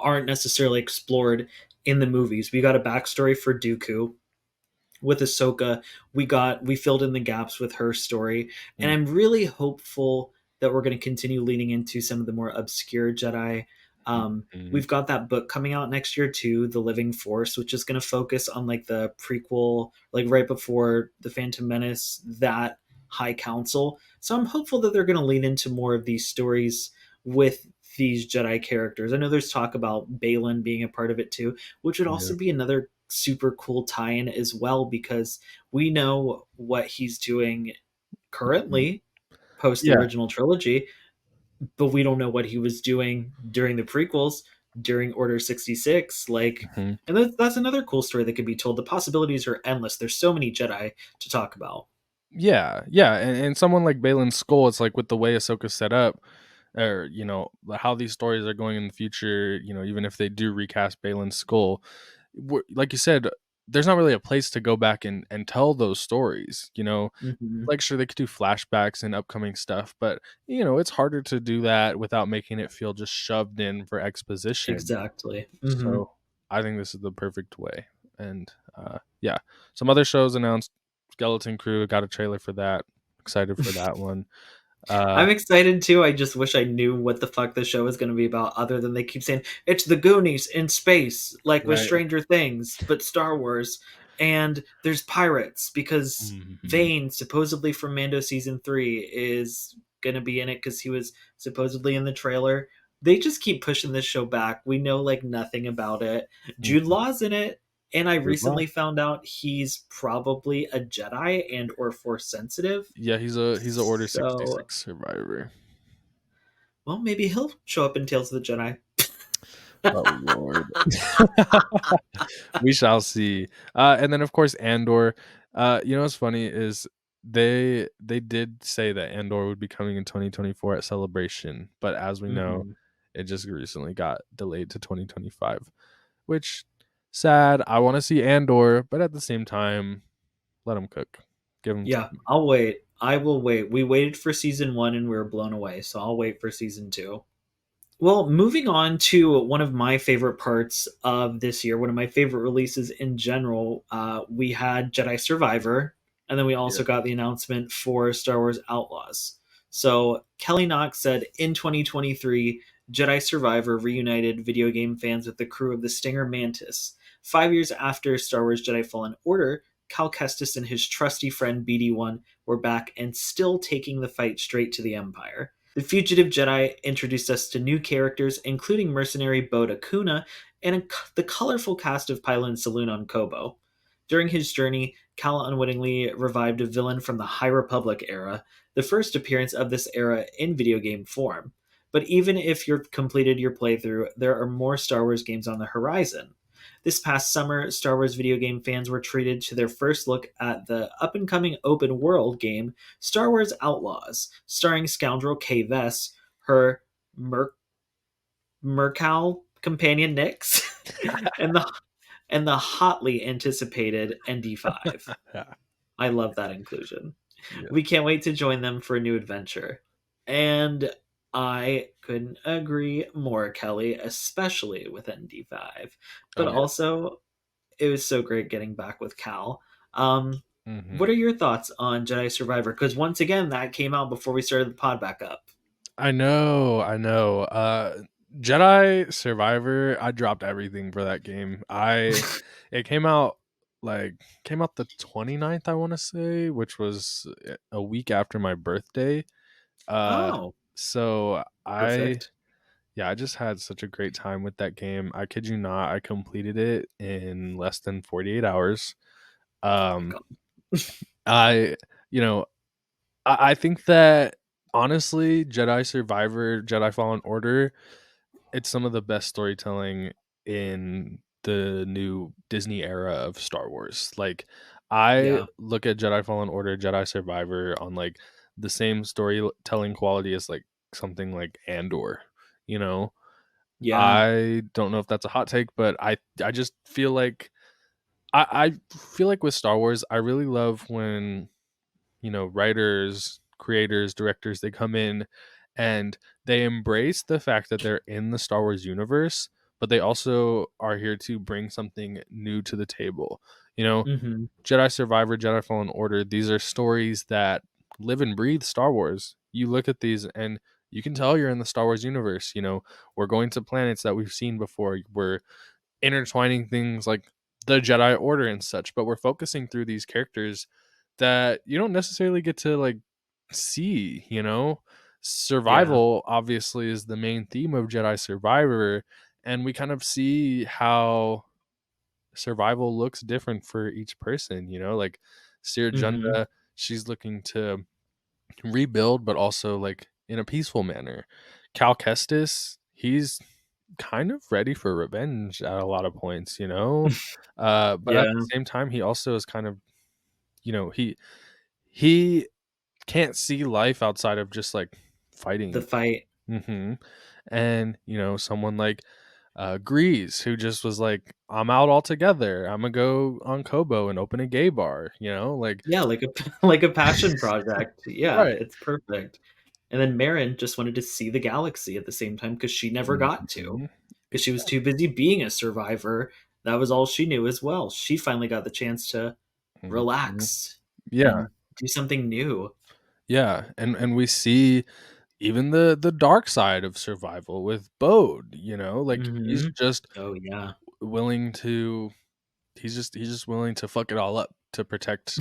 aren't necessarily explored in the movies. We got a backstory for Dooku. With Ahsoka, we filled in the gaps with her story, and Mm, I'm really hopeful that we're going to continue leaning into some of the more obscure Jedi. Mhm. We've got that book coming out next year too, The Living Force, which is going to focus on like the prequel, like right before the Phantom Menace, that High Council. So I'm hopeful that they're going to lean into more of these stories with these Jedi characters. I know there's talk about Balin being a part of it too, which would Yeah. also be another super cool tie-in as well, because we know what he's doing Mhm. currently post the Yeah. original trilogy, but we don't know what he was doing during the prequels, during Order 66. Like, Mhm. and that's another cool story that could be told. The possibilities are endless. There's so many Jedi to talk about. Yeah, yeah, and someone like Balin's Skull, it's like with the way Ahsoka's set up, or how these stories are going in the future. Even if they do recast Balin's Skull, like you said, there's not really a place to go back and tell those stories. Hmm. Like sure they could do flashbacks and upcoming stuff, but it's harder to do that without making it feel just shoved in for exposition. Exactly. Hmm. So I think this is the perfect way. And yeah, some other shows announced. Skeleton Crew got a trailer for that. Excited for that one. Uh, I'm excited too. I just wish I knew what the fuck the show is going to be about, other than they keep saying it's the Goonies in space, like with right. Stranger Things, but Star Wars. And there's pirates because Mhm. Vane, supposedly from Mando season 3, is going to be in it because he was supposedly in the trailer. They just keep pushing this show back. We know like nothing about it. Jude Mhm. Law's in it. And I Jude Law. recently found out he's probably a Jedi and or Force sensitive. Yeah, he's a Order So 66 survivor. well, maybe he'll show up in Tales of the Jedi. Oh Lord. We shall see. And then of course Andor. What's funny is they did say that Andor would be coming in 2024 at Celebration, but as we know, Hmm. it just recently got delayed to 2025, which sad. I want to see Andor, but at the same time, let them cook. Give them Yeah, time. I'll wait. I will wait. We waited for season 1 and we were blown away, so I'll wait for season 2. Well, moving on to one of my favorite parts of this year, one of my favorite releases in general, we had Jedi Survivor, and then we Yeah. also got the announcement for Star Wars Outlaws. So Kelly Knox said in 2023, Jedi Survivor reunited video game fans with the crew of the Stinger Mantis. 5 years after Star Wars Jedi Fallen Order, Cal Kestis and his trusty friend BD1 were back and still taking the fight straight to the Empire. The Fugitive Jedi introduced us to new characters, including mercenary Boda Kuna and the colorful cast of Pylon Saloon on Kobo. During his journey, Cal unwittingly revived a villain from the High Republic era, the first appearance of this era in video game form. But even if you've completed your playthrough, there are more Star Wars games on the horizon. This past summer, Star Wars video game fans were treated to their first look at the up and coming open world game Star Wars Outlaws, starring scoundrel Kay Vess, her Mer- Mercal companion Nix, and the hotly anticipated ND5. Yeah. I love that inclusion. Yeah. We can't wait to join them for a new adventure. And I couldn't agree more, Kelly, especially with ND5. But Oh yeah. also, it was so great getting back with Cal. Um, Hmm. what are your thoughts on Jedi Survivor? Because once again, that came out before we started the pod back up. I know, I know. Jedi Survivor, I dropped everything for that game. It came out the 29th, I want to say, which was a week after my birthday. Uh Oh, so I perfect. yeah, I just had such a great time with that game. I kid you not, I completed it in less than 48 hours. Oh my Um god. I you know, I think that honestly, Jedi Survivor, Jedi Fallen Order, it's some of the best storytelling in the new Disney era of Star Wars. Like, I Yeah. look at Jedi Fallen Order, Jedi Survivor on like the same storytelling quality as like something like Andor. You know, Yeah. I don't know if that's a hot take, but I just feel like I feel like with Star Wars, I really love when writers, creators, directors, they come in and they embrace the fact that they're in the Star Wars universe, but they also are here to bring something new to the table. You know, Hmm. Jedi Survivor, Jedi Fallen Order, these are stories that live and breathe Star Wars. You look at these and you can tell you're in the Star Wars universe. We're going to planets that we've seen before. We're intertwining things like the Jedi Order and such, but we're focusing through these characters that you don't necessarily get to like see. Yeah. Survival obviously is the main theme of Jedi Survivor, and we kind of see how survival looks different for each person. Like Seer Hmm. Junda, she's looking to rebuild, but also like in a peaceful manner. Cal Kestis, he's kind of ready for revenge at a lot of points. But at Yeah. the same time, he also is kind of, he can't see life outside of just like The fighting. fight. hmm And someone like Grease, who just was like, I'm out altogether. I'm gonna go on Kobo and open a gay bar. Like Yeah, like a like a passion project. Yeah, right. it's perfect. And then Marin just wanted to see the galaxy at the same time because she never got to, Mhm. because she was too busy being a survivor. That was all she knew as well. She finally got the chance to Mhm. relax Yeah, and do something new. yeah, and we see even the dark side of survival with Bode. Like he's Hmm. just Oh yeah. willing to he's just willing to fuck it all up to protect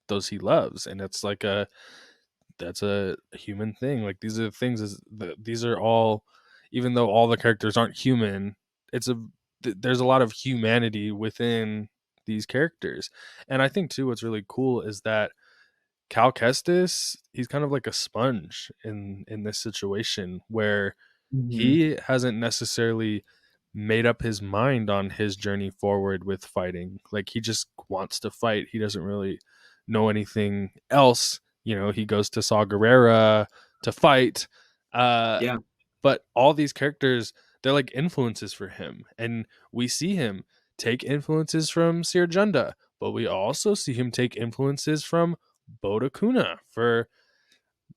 those he loves, and it's like that's a human thing. Like these are the things these are all, even though all the characters aren't human, it's there's a lot of humanity within these characters. And I think too what's really cool is that Cal Kestis, he's kind of like a sponge in this situation where Hmm. he hasn't necessarily made up his mind on his journey forward with fighting. Like he just wants to fight. He doesn't really know anything else. He goes to Saw Gerrera to fight. Uh, Yeah. but all these characters, they're like influences for him. And we see him take influences from Sir Junda, but we also see him take influences from Boda Kuna for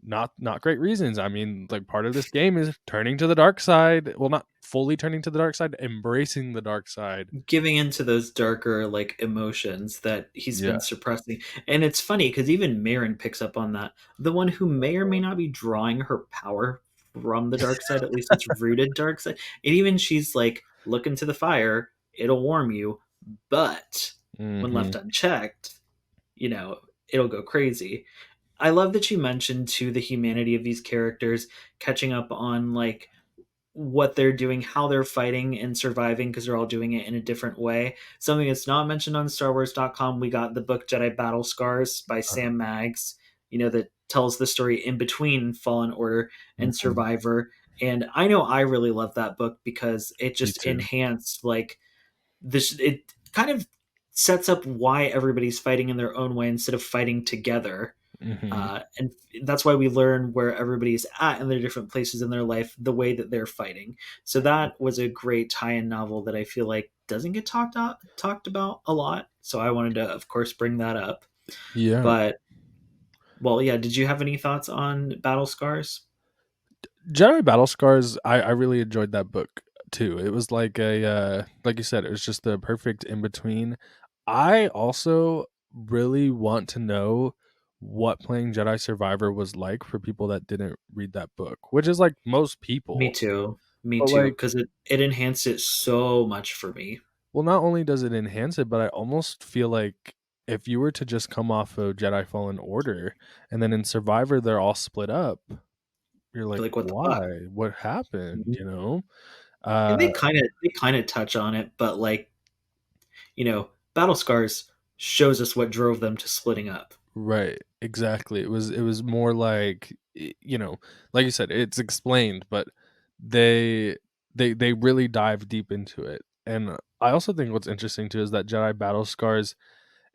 not great reasons. I mean, like part of this game is turning to the dark side. Well, not fully turning to the dark side, embracing the dark side. Giving into those darker like emotions that he's Yeah. been suppressing. And it's funny because even Marin picks up on that. The one who may or may not be drawing her power from the dark side, at least it's rooted dark side. And even she's like, look into the fire, it'll warm you, but when left Mhm. unchecked, it'll go crazy. I love that you mentioned too the humanity of these characters, catching up on like what they're doing, how they're fighting and surviving, because they're all doing it in a different way. Something that's not mentioned on StarWars.com, we got the book Jedi Battle Scars by Uh, Sam Maggs, that tells the story in between Fallen Order and mhm. Survivor. And I know I really love that book because it Me just too. enhanced like this. It kind of sets up why everybody's fighting in their own way instead of fighting together, Mhm. and that's why we learn where everybody's at in their different places in their life, the way that they're fighting. So that was a great tie-in novel that I feel like doesn't get talked about a lot. So I wanted to, of course, bring that up. Yeah. But well, yeah. Did you have any thoughts on Battle Scars? Jedi Battle Scars, I really enjoyed that book too. It was like like you said, it was just the perfect in between. I also really want to know what playing Jedi Survivor was like for people that didn't read that book, which is like most Me people. too. Me But too. like, Because it enhanced it so much for me. well, not only does it enhance it, but I almost feel like if you were to just come off of Jedi Fallen Order and then in Survivor they're all split up, you're like, Like what the fuck? why? What happened? Mhm. You know? And Uh they kind of touch on it, but like Battle Scars shows us what drove them to splitting up. right, exactly. It was more like like you said, it's explained, but they they really dive deep into it. And I also think what's interesting too is that Jedi Battle Scars,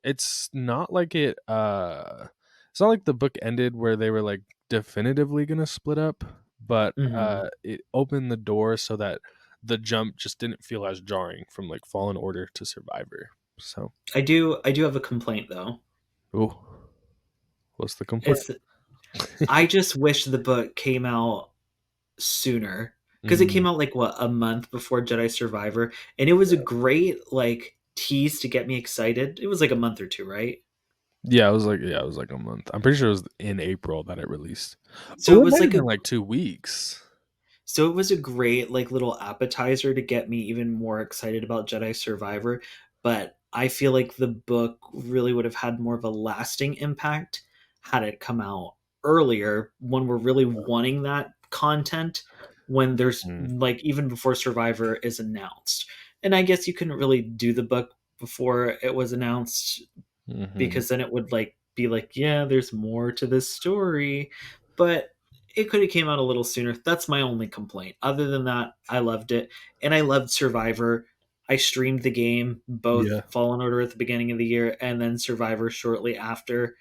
it's not like it's not like the book ended where they were like definitively gonna split up, but Hmm. it opened the door so that the jump just didn't feel as jarring from like Fallen Order to Survivor. So, I do have a complaint though. ooh, what's the complaint? It's I just wish the book came out sooner, because it Mm, came out like what, a month before Jedi Survivor, and it was a great like tease to get me excited. It was like a month or two, right? Yeah, it was like a month. I'm pretty sure it was in April that it released. So Oh, it it was might have like a been like 2 weeks. So it was a great like little appetizer to get me even more excited about Jedi Survivor, but I feel like the book really would have had more of a lasting impact had it come out earlier when we're really wanting that content when there's Mm, like even before Survivor is announced. And I guess you couldn't really do the book before it was announced mhm. because then it would like be like, yeah, there's more to this story, but it could have came out a little sooner. That's my only complaint. Other than that, I loved it, and I loved Survivor. I streamed the game, both Yeah. Fallen Order at the beginning of the year and then Survivor shortly after.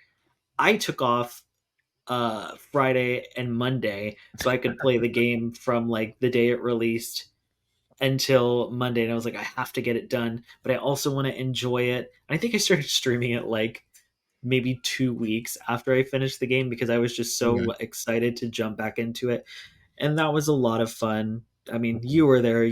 I took off Friday and Monday so I could play the game from like the day it released until Monday, and I was like, I have to get it done, but I also want to enjoy it. I think I started streaming it like maybe 2 weeks after I finished the game because I was just Okay. so excited to jump back into it. And that was a lot of fun. I mean, you were there,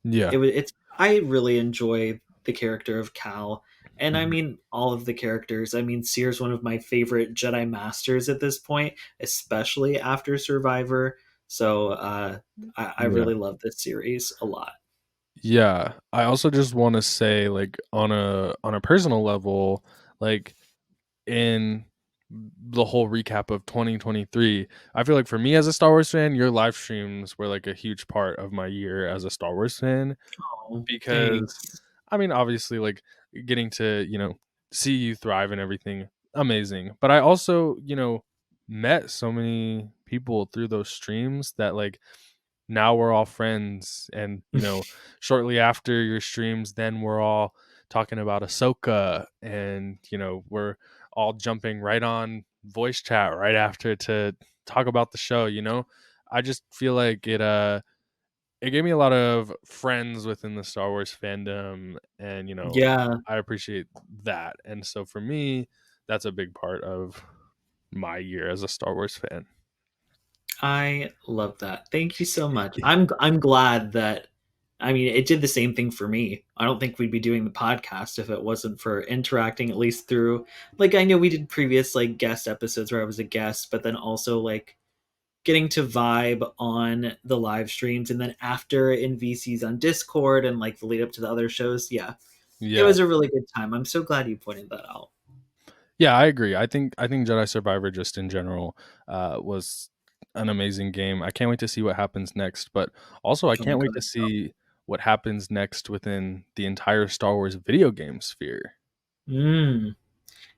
Yeah. it's I really enjoy the character of Cal. And I Mhm. mean all of the characters. I mean, Seer's one of my favorite Jedi Masters at this point, especially after Survivor. So I Yeah. really love this series a lot. Yeah. I also just wanna say, like, on a personal level, like, in the whole recap of 2023, I feel like for me as a Star Wars fan, your live streams were, like, a huge part of my year as a Star Wars fan Oh, because thanks. I mean, obviously, like, getting to, see you thrive and everything, amazing. But I also, met so many people through those streams that, like, now we're all friends. And, shortly after your streams, then we're all talking about Ahsoka and, we're all jumping right on voice chat right after to talk about the show. I just feel like it gave me a lot of friends within the Star Wars fandom, and Yeah, I appreciate that. And so for me, that's a big part of my year as a Star Wars fan. I love that. Thank you so much. I'm glad that I mean it did the same thing for me. I don't think we'd be doing the podcast if it wasn't for interacting at least through like I know we did previous like guest episodes where I was a guest, but then also like getting to vibe on the live streams and then after in VCs on Discord and like the lead up to the other shows. Yeah. It Yeah. was a really good time. I'm so glad you pointed that out. Yeah, I agree. I think Jedi Survivor just in general was an amazing game. I can't wait to see what happens next, but also I Oh my can't wait god, to I know. see what happens next within the entire Star Wars video game sphere. Mm.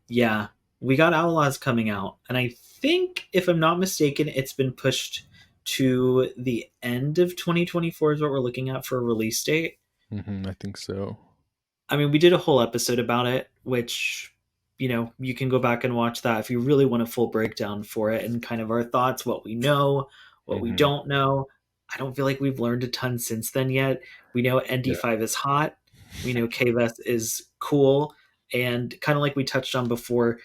Yeah, we got Outlaws coming out, and I think, if I'm not mistaken, it's been pushed to the end of 2024 is what we're looking at for a release date. I think so. I mean, we did a whole episode about it, which, you can go back and watch that if you really want a full breakdown for it and kind of our thoughts, what we know, what we hmm don't know. I don't feel like we've learned a ton since then yet. We know Yeah. ND5 is hot. We know KVS is cool. And kind of like we touched on before,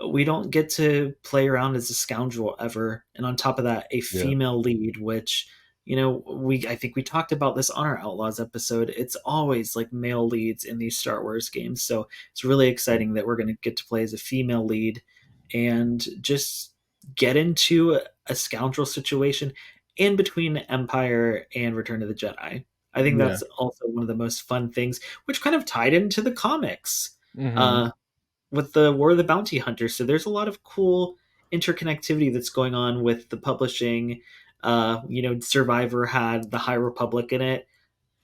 we don't get to play around as a scoundrel ever. And on top of that, a Yeah. female lead, which, I think we talked about this on our Outlaws episode. It's always like male leads in these Star Wars games. So it's really exciting that we're going to get to play as a female lead and just get into a scoundrel situation in between Empire and Return of the Jedi. I think Yeah. that's also one of the most fun things, which kind of tied into the comics. hmm Uh, with the War of the Bounty Hunter. So there's a lot of cool interconnectivity that's going on with the publishing. Survivor had the High Republic in it.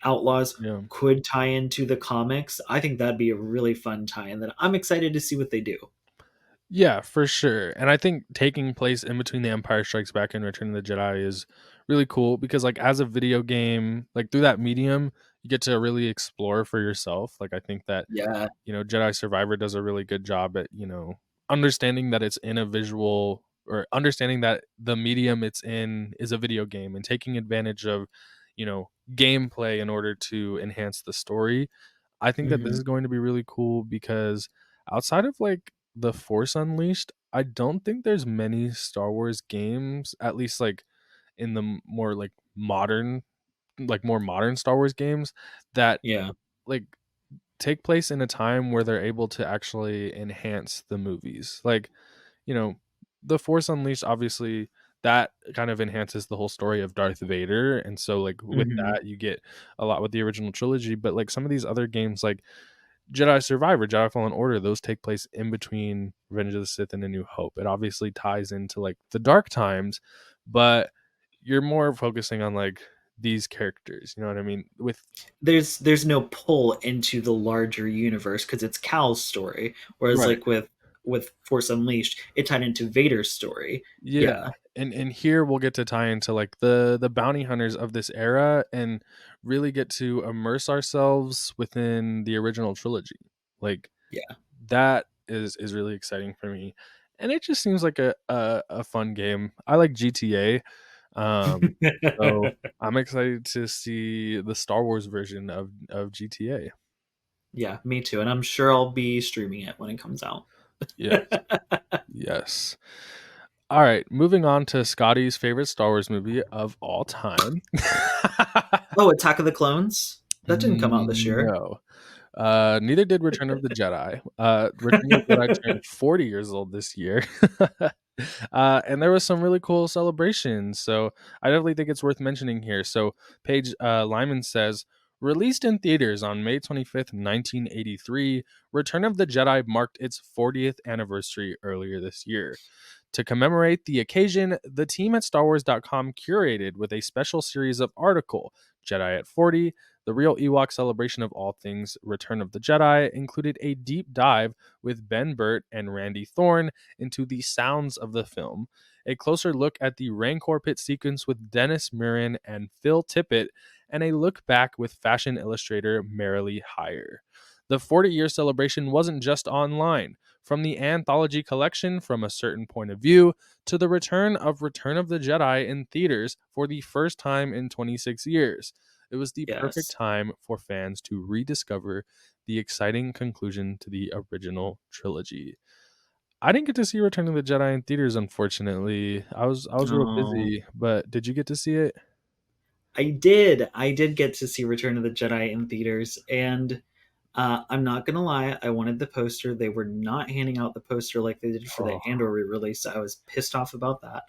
Outlaws Yeah. could tie into the comics. I think that'd be a really fun tie-in that I'm excited to see what they do. Yeah, for sure. And I think taking place in between the Empire Strikes Back and Return of the Jedi is really cool because, like, as a video game, like through that medium, you get to really explore for yourself. Like, I think that, Yeah. Jedi Survivor does a really good job at, understanding that it's in a visual, or understanding that the medium it's in is a video game, and taking advantage of, gameplay in order to enhance the story. I think that this Hmm. is going to be really cool because outside of like The Force Unleashed, I don't think there's many Star Wars games, at least like in the more like more modern Star Wars games that Yeah. like take place in a time where they're able to actually enhance the movies. Like, you know, The Force Unleashed, obviously, that kind of enhances the whole story of Darth Vader. And so, like, with Hmm. that, you get a lot with the original trilogy. But, like, some of these other games, like Jedi Survivor, Jedi Fallen Order, those take place in between Revenge of the Sith and A New Hope. It obviously ties into, like, the dark times, but you're more focusing on, like, these characters. You know what I mean? With There's no pull into the larger universe because it's Cal's story, whereas right. like with Force Unleashed, it tied into Vader's story. Yeah, Yeah, and here we'll get to tie into, like, the bounty hunters of this era and really get to immerse ourselves within the original trilogy. Like, yeah. that is really exciting for me, and it just seems like a fun game. I like GTA, so I'm excited to see the Star Wars version of GTA. Yeah, me too. And I'm sure I'll be streaming it when it comes out. Yes, yes. Alright, moving on to Scotty's favorite Star Wars movie of all time. Oh, Attack of the Clones? That didn't come out this year. No. Neither did Return of the Jedi. Return of the Jedi turned 40 years old this year. And there was some really cool celebrations, so I definitely think it's worth mentioning here. So Paige Lyman says, released in theaters on May 25th, 1983, Return of the Jedi marked its 40th anniversary earlier this year. To commemorate the occasion, the team at StarWars.com curated with a special series of article, Jedi at 40, the real Ewok celebration of all things Return of the Jedi, included a deep dive with Ben Burt and Randy Thorne into the sounds of the film, a closer look at the Rancor pit sequence with Dennis Murin and Phil Tippett, and a look back with fashion illustrator Marilee Heyer. The 40-year celebration wasn't just online. From the anthology collection From a Certain Point of View to the return of Return of the Jedi in theaters for the first time in 26 years. It was the perfect Yes. time for fans to rediscover the exciting conclusion to the original trilogy. I didn't get to see Return of the Jedi in theaters, unfortunately. I was real Oh, busy, but did you get to see it? I did. I did get to see Return of the Jedi in theaters, and I'm not gonna lie, I wanted the poster. They were not handing out the poster like they did for the Oh. Andor re-release. I was pissed off about that.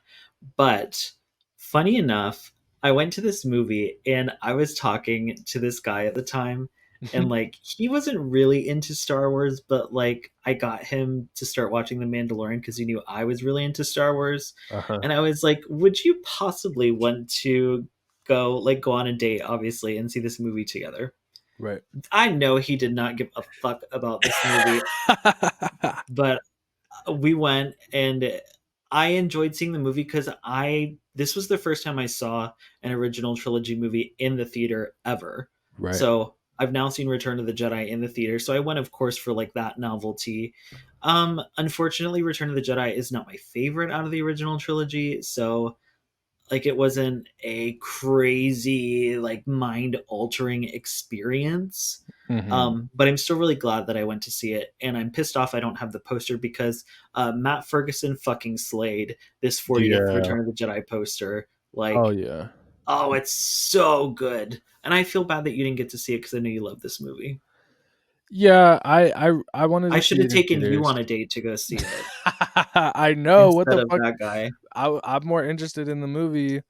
But funny enough, I went to this movie and I was talking to this guy at the time, and like he wasn't really into Star Wars, but like I got him to start watching The Mandalorian because he knew I was really into Star Wars. Uh-huh. And I was like, would you possibly want to go on a date, obviously, and see this movie together? Right. I know he did not give a fuck about this movie, but we went and I enjoyed seeing the movie because I this was the first time I saw an original trilogy movie in the theater ever. Right. So I've now seen Return of the Jedi in the theater. So I went, of course, for like that novelty. Unfortunately, Return of the Jedi is not my favorite out of the original trilogy. So like it wasn't a crazy like mind altering experience, Mhm. but I'm still really glad that I went to see it, and I'm pissed off I don't have the poster because Matt Ferguson fucking slayed this 40th Yeah. Return of the Jedi poster. Oh, Like, yeah. oh, it's so good, and I feel bad that you didn't get to see it because I know you love this movie. Yeah, I wanted I to should see have it in taken you theaters. on a date to go see it I know, what instead the of fuck? that guy. I'm more interested in the movie.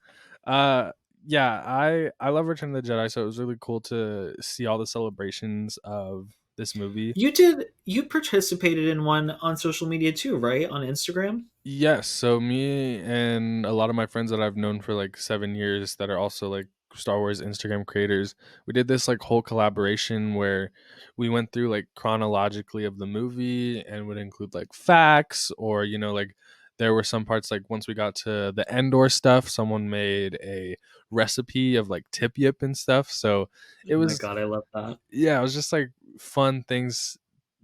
Uh, yeah, I love Return of the Jedi, so it was really cool to see all the celebrations of this movie. You participated in one on social media too, right? On Instagram? Yes, so me and a lot of my friends that I've known for, like, 7 years that are also, like, Star Wars Instagram creators, we did this, like, whole collaboration where we went through, like, chronologically of the movie and would include, like, facts or, like, there were some parts, like, once we got to the Endor stuff, someone made a recipe of, like, tip yip and stuff, so it Oh my was god, I love that. yeah, it was just, like, fun things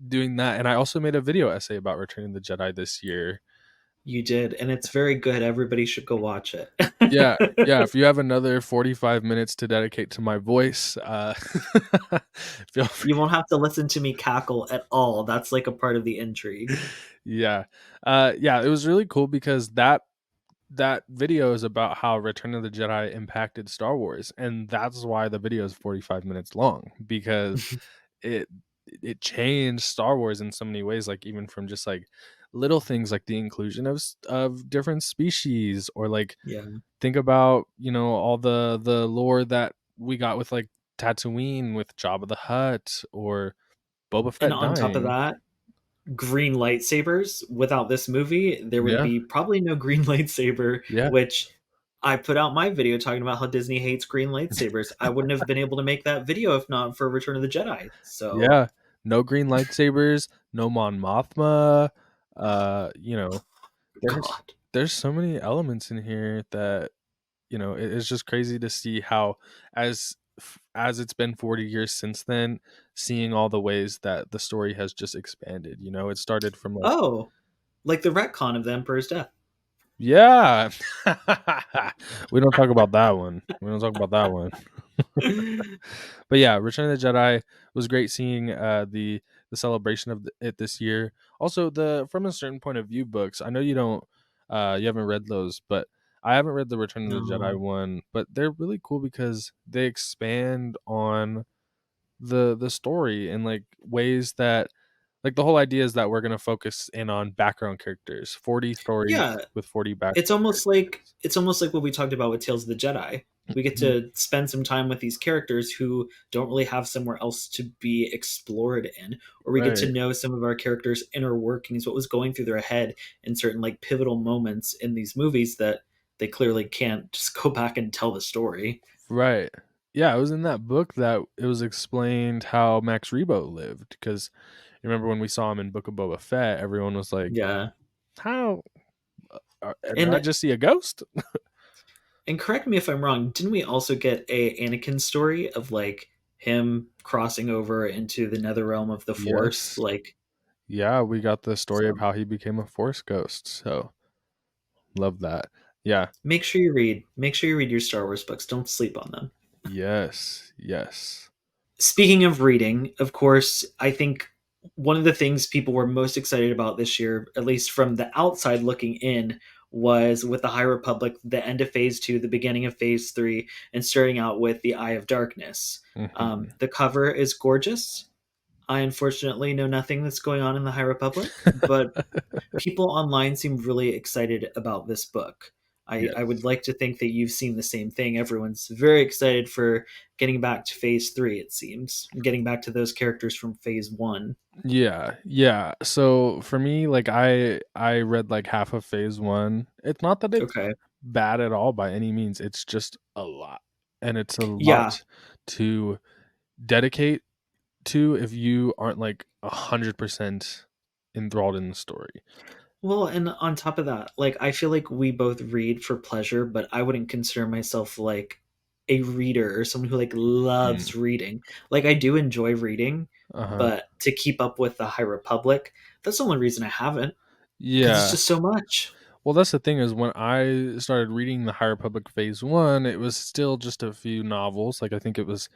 doing that, and I also made a video essay about Returning the Jedi this year. You did, and it's very good. Everybody should go watch it. Yeah, yeah, if you have another 45 minutes to dedicate to my voice, feel free. You won't have to listen to me cackle at all. That's like a part of the intrigue. Yeah. Yeah, it was really cool because that video is about how Return of the Jedi impacted Star Wars, and that's why the video is 45 minutes long because it it changed Star Wars in so many ways, like even from just like little things like the inclusion of different species, or like Yeah. think about, all the lore that we got with like Tatooine with Jabba the Hutt or Boba And Fett on top of dying. that, green lightsabers. Without this movie, there would Yeah. be probably no green lightsaber, Yeah. which I put out my video talking about how Disney hates green lightsabers. I wouldn't have been able to make that video if not for Return of the Jedi. So, Yeah. No green lightsabers, no Mon Mothma. You know, there's God. there's so many elements in here that, it's just crazy to see how as it's been 40 years since then, seeing all the ways that the story has just expanded. It started from like, Oh, like the retcon of the Emperor's death. yeah. We don't talk about that one. We don't talk about that one. But yeah, Return of the Jedi was great seeing the celebration of it this year. Also, the From a Certain Point of View books. I know you haven't read those, but I haven't read the Return of the Jedi No. one. But they're really cool because they expand on the story in like ways that, like, the whole idea is that we're gonna focus in on background characters, 40 stories Yeah, with 40 it's background almost like characters. it's almost like what we talked about with Tales of the Jedi. We get Mhm. to spend some time with these characters who don't really have somewhere else to be explored in, or we get to Right. know some of our characters' inner workings, what was going through their head in certain like pivotal moments in these movies that they clearly can't just go back and tell the story. Right. Yeah, it was in that book that it was explained how Max Rebo lived. Because you remember when we saw him in Book of Boba Fett, everyone was like, Yeah, "How did I and just see a ghost?" correct me if I'm wrong. Didn't we also get a Anakin story of like him crossing over into the nether realm of the Force? Yes. Like, Yeah, we got the story of so how he became a Force ghost. So love that. Yeah. make sure you read. Make sure you read your Star Wars books. Don't sleep on them. Yes. Yes. Speaking of reading, of course, I think one of the things people were most excited about this year, at least from the outside looking in, was with the High Republic, the end of Phase 2, the beginning of Phase 3, and starting out with the Eye of Darkness. Mhm. The cover is gorgeous. I unfortunately know nothing that's going on in the High Republic, but people online seem really excited about this book. I would Yes. like to think that you've seen the same thing. Everyone's very excited for getting back to phase three, it seems, and getting back to those characters from phase one. Yeah, yeah. So for me, like I read like half of phase one. It's not that it's Okay. bad at all by any means. It's just a lot. And it's a Yeah. lot to dedicate to if you aren't like 100% enthralled in the story. Well, and on top of that, like I feel like we both read for pleasure, but I wouldn't consider myself like a reader or someone who like Mm. loves reading. Like I do enjoy reading, Uh-huh. but to keep up with the High Republic, that's the only reason I haven't, because it's Yeah. just so much. Well, that's the thing is when I started reading the High Republic Phase 1, it was still just a few novels. Like I think it was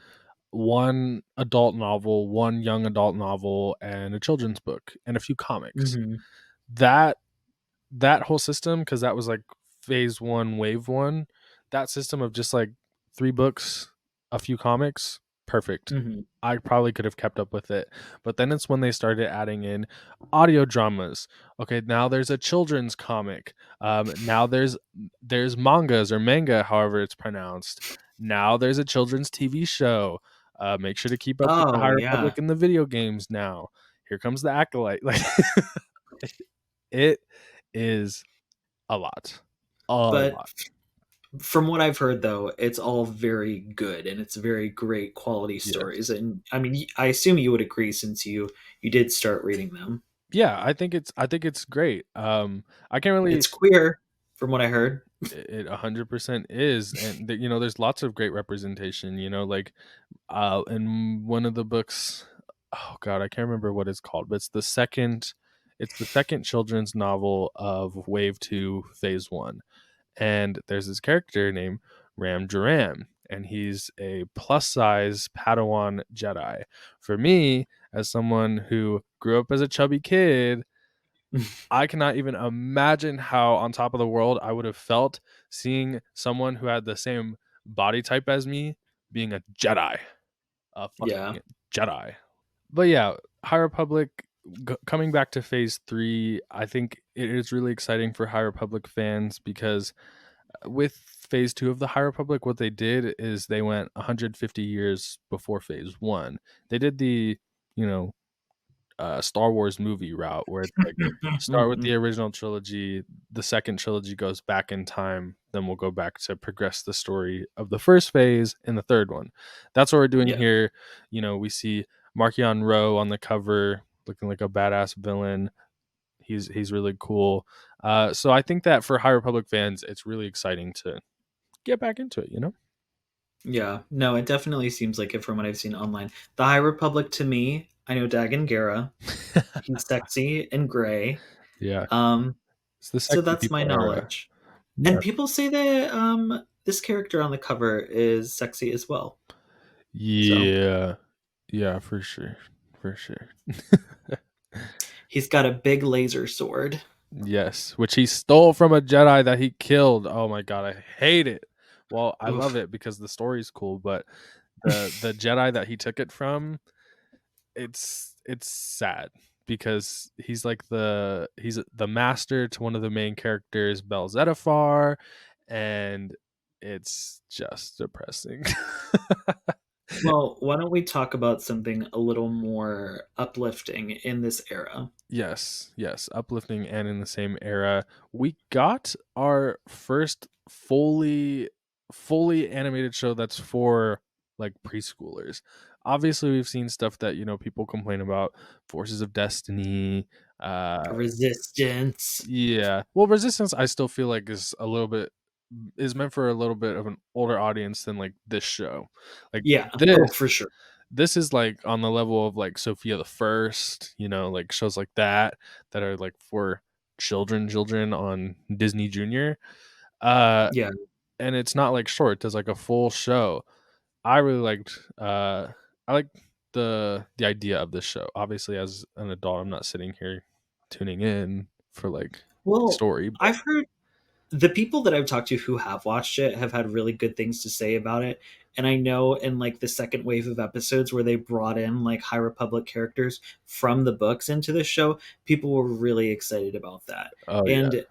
one adult novel, one young adult novel, and a children's book, and a few comics. Hmm. That that whole system, because that was like phase one, wave one, that system of just like three books, a few comics, perfect. Hmm. I probably could have kept up with it. But then it's when they started adding in audio dramas. Okay, now there's a children's comic. Now there's mangas or manga, however it's pronounced. Now there's a children's TV show. Make sure to keep up with the Oh High yeah, Republic in the video games now. Here comes the Acolyte. Like it is a lot. A but lot. from what I've heard, though, it's all very good and it's very great quality stories. Yes. And I mean, I assume you would agree since you did start reading them. Yeah, I think it's great. I can't really It's queer, from what I heard. it 100% is, and there's lots of great representation, like in one of the books, oh god, I can't remember what it's called, but it's the second children's novel of Wave 2 Phase 1. And there's this character named Ram Duran, and he's a plus size Padawan Jedi. For me, as someone who grew up as a chubby kid, I cannot even imagine how on top of the world I would have felt seeing someone who had the same body type as me being a Jedi, a Yeah, fucking Jedi. but yeah, High Republic coming back to Phase 3, I think it is really exciting for High Republic fans because with Phase 2 of the High Republic, what they did is they went 150 years before Phase 1. They did the, you know, Star Wars movie route where it's like start with the original trilogy, the second trilogy goes back in time, then we'll go back to progress the story of the first phase in the third one. That's what we're doing Yeah. here. You know, we see Markion Rowe on the cover looking like a badass villain. He's really cool. So I think that for High Republic fans, it's really exciting to get back into it, you know? Yeah. No, it definitely seems like it from what I've seen online. The High Republic to me, I know Dagan Gera. He's sexy and gray. Yeah. Um, It's the so sexy that's my people era. knowledge. Yeah. And people say that this character on the cover is sexy as well. So Yeah. Yeah, for sure. For sure. he's got a big laser sword. Yes, which he stole from a Jedi that he killed. Oh my god, I hate it. Well, I love Oof. it because the story's cool, but the Jedi that he took it from, it's sad because he's the master to one of the main characters, Bel Zettifar, and it's just depressing. Well, why don't we talk about something a little more uplifting in this era? Yes, yes, uplifting and in the same era. We got our first fully animated show that's for like preschoolers. Obviously, we've seen stuff that, you know, people complain about, Forces of Destiny, Resistance. yeah. Well, Resistance I still feel like is meant for a little bit of an older audience than like this show. Like Yeah. Oh, this for sure. this is like on the level of like Sophia the First, you know, like shows like that are like for children on Disney Junior. Uh Yeah. and it's not like short, it's like a full show. I really liked I like the idea of this show. Obviously as an adult, I'm not sitting here tuning in for like the Well, story, but I've heard the people that I've talked to who have watched it have had really good things to say about it. And I know in like the second wave of episodes where they brought in like High Republic characters from the books into the show, people were really excited about that. oh yeah. And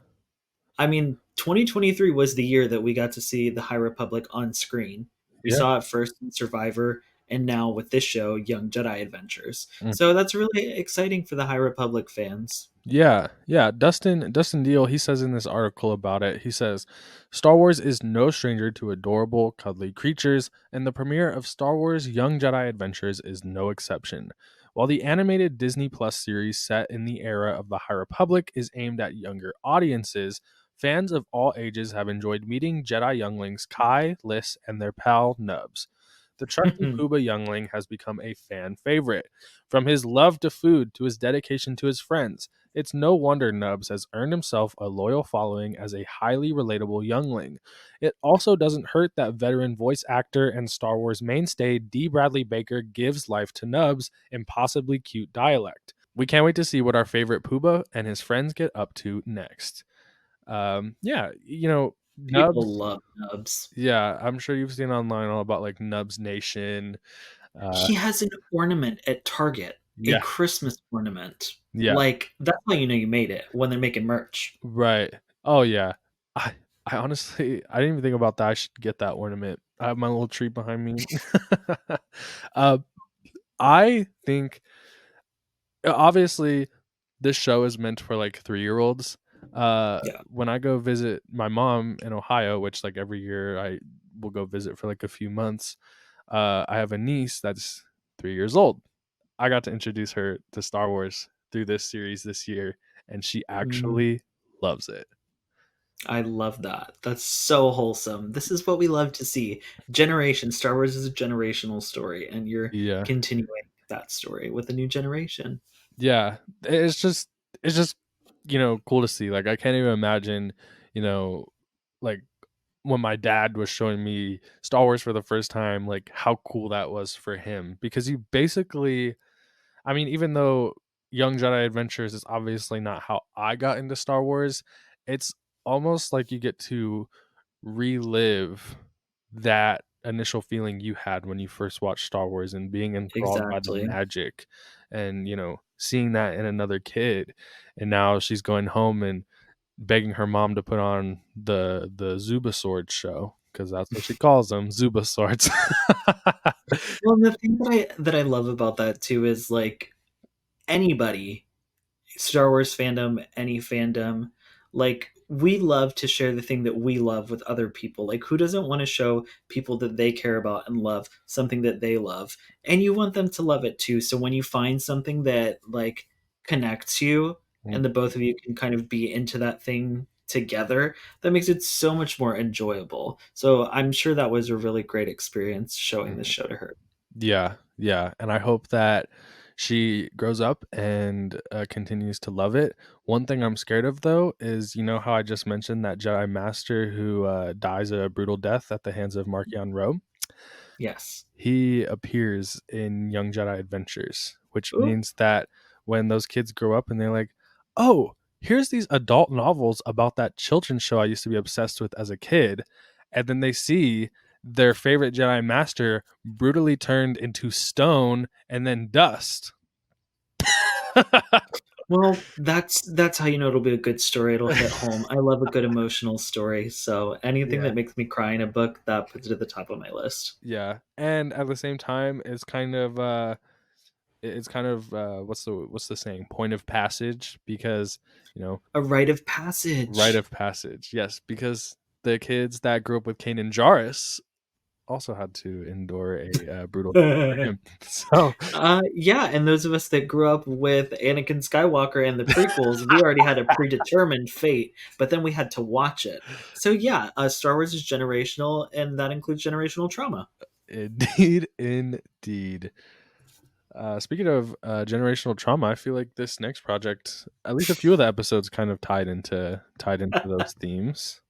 I mean, 2023 was the year that we got to see the High Republic on screen. We Yeah. saw it first in Survivor and now with this show, Young Jedi Adventures. Mm. So that's really exciting for the High Republic fans. Yeah, yeah. Dustin Deal, he says in this article about it, he says, Star Wars is no stranger to adorable, cuddly creatures, and the premiere of Star Wars Young Jedi Adventures is no exception. While the animated Disney Plus series set in the era of the High Republic is aimed at younger audiences, fans of all ages have enjoyed meeting Jedi younglings Kai, Liss, and their pal Nubs. The trusty Pooba youngling has become a fan favorite. From his love to food to his dedication to his friends, it's no wonder Nubs has earned himself a loyal following as a highly relatable youngling. It also doesn't hurt that veteran voice actor and Star Wars mainstay D. Bradley Baker gives life to Nubs' impossibly cute dialect. We can't wait to see what our favorite Pooba and his friends get up to next. Yeah, you know, People Nubs. love Nubs. Yeah, I'm sure you've seen online all about like Nubs Nation. Uh, He has an ornament at Target, a yeah, Christmas ornament. yeah. Like, that's how you know you made it when they're making merch. Right. Oh yeah. I I honestly I didn't even think about that. I should get that ornament. I have my little tree behind me. uh, I think obviously this show is meant for like 3-year-olds. Yeah. When I go visit my mom in Ohio, which like every year I will go visit for like a few months, I have a niece that's 3 years old. I got to introduce her to Star Wars through this series this year, and she Mm, actually loves it. I love that. That's so wholesome. This is what we love to see. Generation Star Wars is a generational story, and you're Yeah. continuing that story with a new generation. Yeah. It's just, you know, cool to see. Like I can't even imagine, you know, like when my dad was showing me Star Wars for the first time, like how cool that was for him because you basically I mean, even though Young Jedi Adventures is obviously not how I got into Star Wars, it's almost like you get to relive that initial feeling you had when you first watched Star Wars and being enthralled by the Exactly. magic and, seeing that in another kid. And now she's going home and begging her mom to put on the Zuba Sword show because that's what she calls them, Zuba Swords. Well, the thing that I love about that too is like anybody, Star Wars fandom, any fandom, like we love to share the thing that we love with other people. Like who doesn't want to show people that they care about and love something that they love? And you want them to love it too. So when you find something that like connects you and the both of you can kind of be into that thing together, that makes it so much more enjoyable. So I'm sure that was a really great experience showing this Mhm. show to her. Yeah, yeah, and I hope that she grows up and, continues to love it. One thing I'm scared of, though, is how I just mentioned that Jedi Master who, dies a brutal death at the hands of Marchion Ro? Yes. He appears in Young Jedi Adventures, which Ooh. means that when those kids grow up and they're like, "Oh, here's these adult novels about that children's show I used to be obsessed with as a kid," and then they see their favorite Jedi Master brutally turned into stone and then dust. Well, that's how you know it'll be a good story, it'll hit home. I love a good emotional story, so anything Yeah, that makes me cry in a book, that puts it at the top of my list. yeah, and at the same time, it's kind of what's the saying? Point of passage because, you know, A rite of rite passage. of passage. Yes, because the kids that grew up with Kanan Jarrus also had to endure a, brutal death for him. So Yeah, and those of us that grew up with Anakin Skywalker and the prequels, we already had a predetermined fate, but then we had to watch it. So yeah, Star Wars is generational, and that includes generational trauma. indeed, indeed. Speaking of, generational trauma, I feel like this next project, at least a few of the episodes kind of tied into those themes.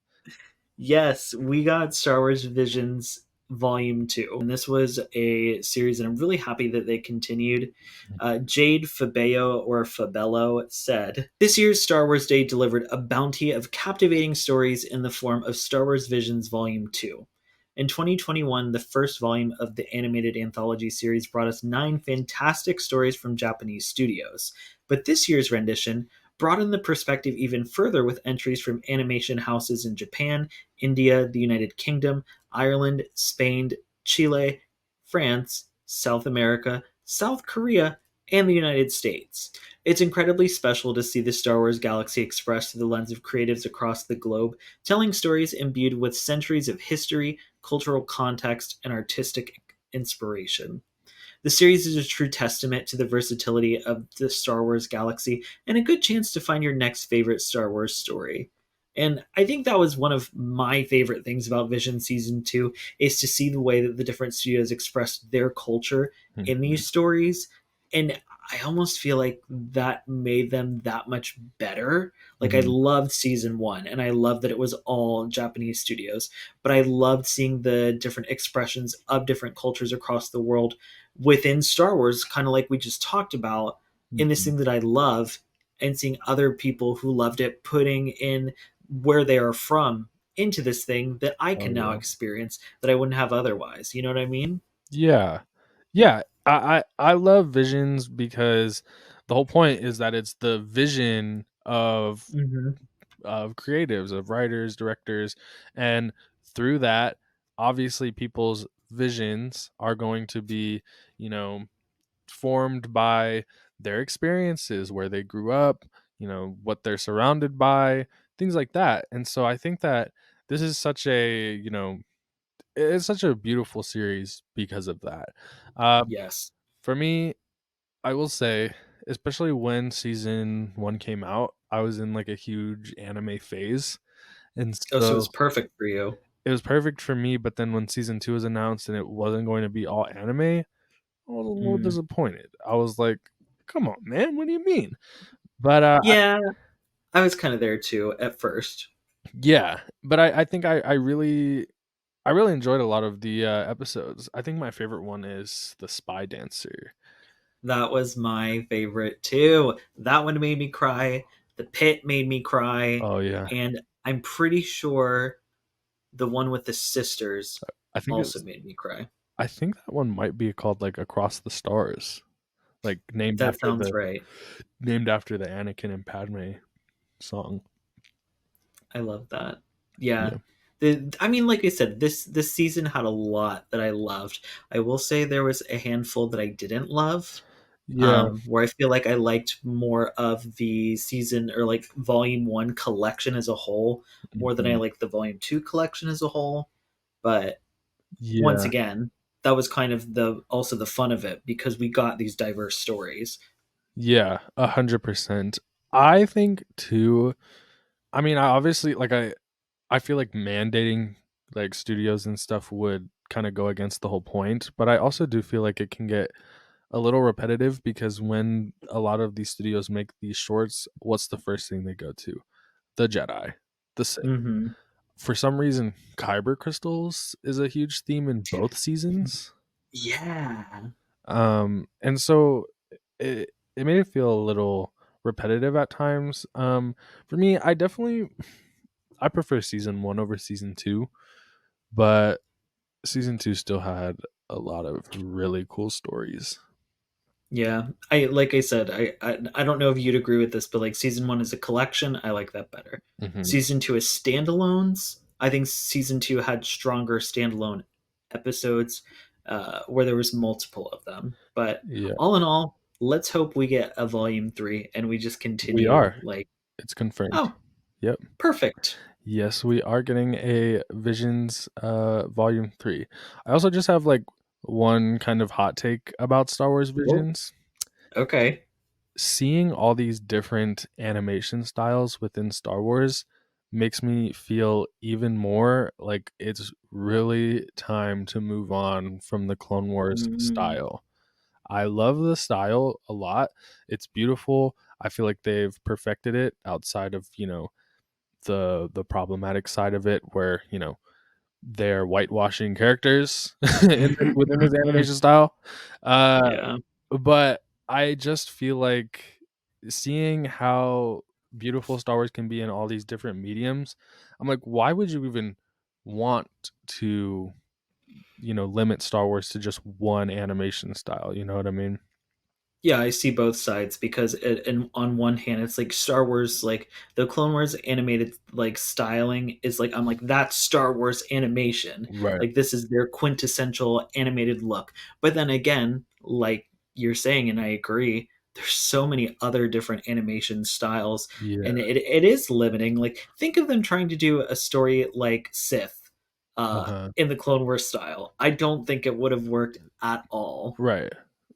Yes, we got Star Wars Visions Volume 2. And this was a series that I'm really happy that they continued. Jade Fabello or Fabello said, "This year's Star Wars Day delivered a bounty of captivating stories in the form of Star Wars Visions Volume 2. In 2021, the first volume of the animated anthology series brought us 9 fantastic stories from Japanese studios. But this year's rendition broadened the perspective even further with entries from animation houses in Japan, India, the United Kingdom, Ireland, Spain, Chile, France, South America, South Korea, and the United States. It's incredibly special to see the Star Wars galaxy expressed through the lens of creatives across the globe, telling stories imbued with centuries of history, cultural context, and artistic inspiration. The series is a true testament to the versatility of the Star Wars galaxy and a good chance to find your next favorite Star Wars story. And I think that was one of my favorite things about Vision Season 2 is to see the way that the different studios expressed their culture in Mhm. these stories. And I almost feel like that made them that much better. Like I Mhm. loved season 1 and I loved that it was all Japanese studios, but I loved seeing the different expressions of different cultures across the world within Star Wars, kind of like we just talked about in this Mhm. thing that I love, and seeing other people who loved it putting in where they are from into this thing that I Oh, can now yeah. experience that I wouldn't have otherwise. You know what I mean? Yeah. Yeah. I love visions because the whole point is that it's the vision Hmm. of creatives, of writers, directors, and through that, obviously people's visions are going to be, you know, formed by their experiences, where they grew up, what they're surrounded by, things like that. And so I think that this is such a, it's such a beautiful series because of that. Uh, Yes. for me, I will say, especially when season one came out, I was in like a huge anime phase. And Oh, so it's so perfect for you. it was perfect for me. But then when season two was announced and it wasn't going to be all anime, I was a little Mm. disappointed. I was like, come on, man, what do you mean? But Yeah, I was kind of there too at first. yeah, but I think I really enjoyed a lot of the episodes. I think my favorite one is the Spy Dancer. That was my favorite too. That one made me cry. The Pit made me cry. Oh yeah. And I'm pretty sure the one with the sisters. I think also it's made me cry. I think that one might be called like Across the Stars, like That sounds right. named after the Anakin and Padme song. I love that. Yeah. Yeah. I mean, like I said, this season had a lot that I loved. I will say there was a handful that I didn't love, Yeah. where I feel like I liked more of the season or like volume one collection as a whole more than I Mhm. liked the volume two collection as a whole. But once Yeah. again, that was kind of the also the fun of it because we got these diverse stories. Yeah, 100%. I think too, I mean, I obviously like I feel like mandating like studios and stuff would kind of go against the whole point, but I also do feel like it can get a little repetitive because when a lot of these studios make these shorts, what's the first thing they go to? The Jedi, the Sith. Hmm. For some reason, kyber crystals is a huge theme in both seasons. Yeah. And so it made it feel a little repetitive at times. For me, I prefer season 1 over season 2, but season 2 still had a lot of really cool stories. Yeah, I like I said, I don't know if you'd agree with this, but like season one is a collection. I like that better. Mhm. Season two is standalones. I think season two had stronger standalone episodes where there was multiple of them. But Yeah, all in all, let's hope we get a volume three and we just we continue are. like, It's confirmed. oh, Yep. perfect. Yes, we are getting a Visions volume 3. I also just have like one kind of hot take about Star Wars Whoa. Visions. Okay. Seeing all these different animation styles within Star Wars makes me feel even more like it's really time to move on from the Clone Wars Mm, style. I love the style a lot. It's beautiful. I feel like they've perfected it outside of, the problematic side of it where, they're whitewashing characters within this animation style. Uh yeah. but I just feel like seeing how beautiful Star Wars can be in all these different mediums, I'm like, why would you even want to, limit Star Wars to just one animation style? You know what I mean? Yeah, I see both sides because and on one hand, it's like Star Wars, like the Clone Wars animated like styling is like I'm like that's Star Wars animation. Right. Like this is their quintessential animated look. But then again, like you're saying, and I agree, there's so many other different animation styles, Yeah. and it is limiting. Like think of them trying to do a story like Sith, Uh-huh. in the Clone Wars style. I don't think it would have worked at all. Right.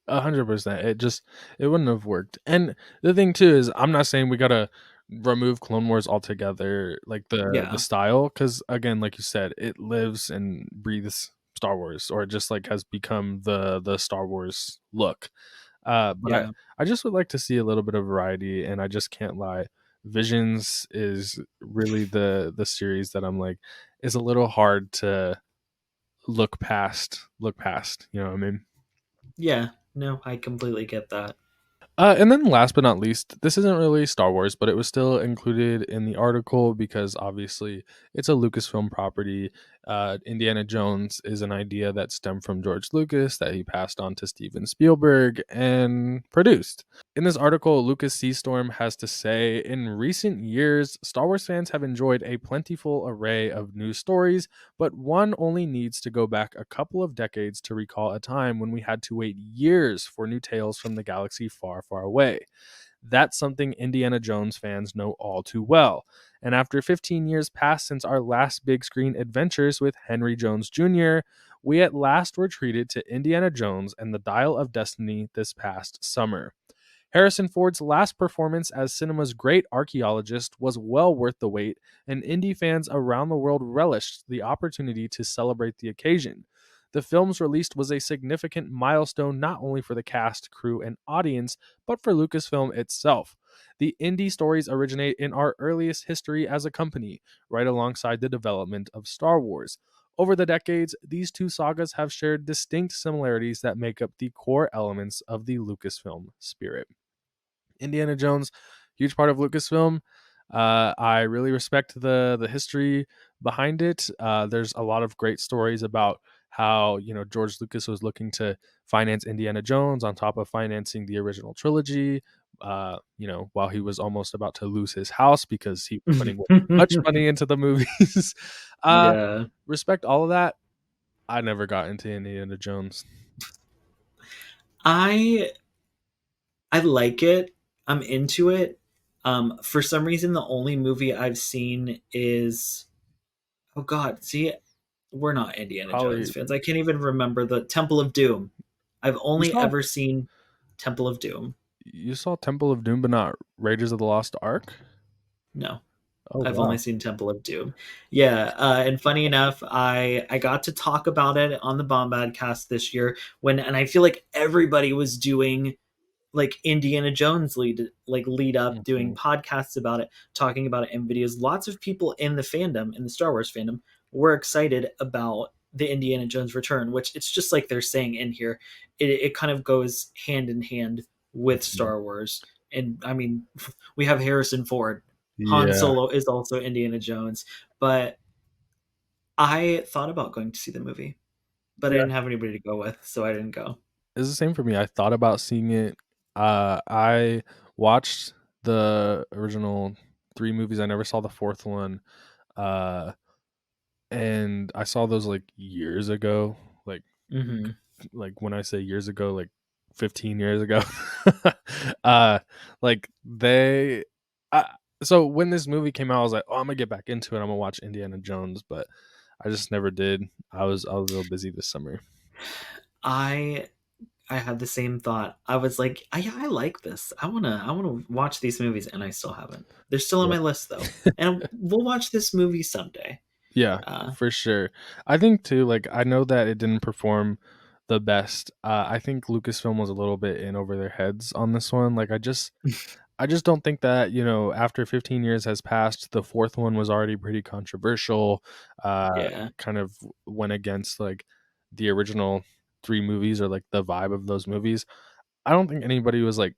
100%. It wouldn't have worked. And the thing too is I'm not saying we gotta remove Clone Wars altogether, like the Yeah, style, because again, like you said, it lives and breathes Star Wars, or it just like has become the Star Wars look. But yeah. I just would like to see a little bit of variety, and I just can't lie. Visions is really the series that I'm like is a little hard to look past, you know what I mean? Yeah, no, I completely get that. And then last but not least, this isn't really Star Wars, but it was still included in the article because obviously it's a Lucasfilm property. Indiana Jones is an idea that stemmed from George Lucas that he passed on to Steven Spielberg and produced. In this article, Lucas Seastorm has to say, in recent years, Star Wars fans have enjoyed a plentiful array of new stories, but one only needs to go back a couple of decades to recall a time when we had to wait years for new tales from the galaxy far, far away. That's something Indiana Jones fans know all too well. And after 15 years passed since our last big screen adventures with Henry Jones Jr., we at last were treated to Indiana Jones and the Dial of Destiny this past summer. Harrison Ford's last performance as cinema's great archaeologist was well worth the wait, and indie fans around the world relished the opportunity to celebrate the occasion. The film's release was a significant milestone not only for the cast, crew, and audience, but for Lucasfilm itself. The indie stories originate in our earliest history as a company, right alongside the development of Star Wars. Over the decades, these two sagas have shared distinct similarities that make up the core elements of the Lucasfilm spirit. Indiana Jones, huge part of Lucasfilm. I really respect the history behind it. There's a lot of great stories about how, George Lucas was looking to finance Indiana Jones on top of financing the original trilogy. While he was almost about to lose his house because he was putting way too much money into the movies. uh, Yeah. Respect all of that. I never got into Indiana Jones. I I like it. I'm into it. For some reason, the only movie I've seen is, oh God, see, we're not Indiana Jones Probably fans. I can't even remember the Temple of Doom. I've you only saw ever seen Temple of Doom. you saw Temple of Doom, but not Raiders of the Lost Ark. No, Oh I've only wow. seen Temple of Doom. Yeah, and funny enough, I got to talk about it on the Bombad cast this year and I feel like everybody was doing like Indiana Jones lead up doing Mhm. podcasts about it, talking about it in videos. Lots of people in the fandom, in the Star Wars fandom, were excited about the Indiana Jones return, which it's just like they're saying in here. It kind of goes hand in hand with Mhm. Star Wars. And I mean, we have Harrison Ford. Han Yeah. Solo is also Indiana Jones. But I thought about going to see the movie, but I Yeah. didn't have anybody to go with, so I didn't go. It's the same for me. I thought about seeing it. I watched the original 3 movies. I never saw the 4th one. Uh, and I saw those, like, years ago. Like Hmm. when I say years ago, like 15 years ago. Uh, like, they uh, so when this movie came out, I was like, "Oh, I'm gonna get back into it. I'm gonna watch Indiana Jones," but I just never did. I was real busy this summer. I I had the same thought. I was like, I like this. I wanna watch these movies, and I still haven't. They're still on Yeah. my list though, and we'll watch this movie someday. Yeah, Uh, for sure. I think too, like, I know that it didn't perform the best. I think Lucasfilm was a little bit in over their heads on this one. Like, I just don't think that, after 15 years has passed, the 4th one was already pretty controversial. yeah. Kind of went against, like, the original 3 movies or, like, the vibe of those movies. I don't think anybody was, like,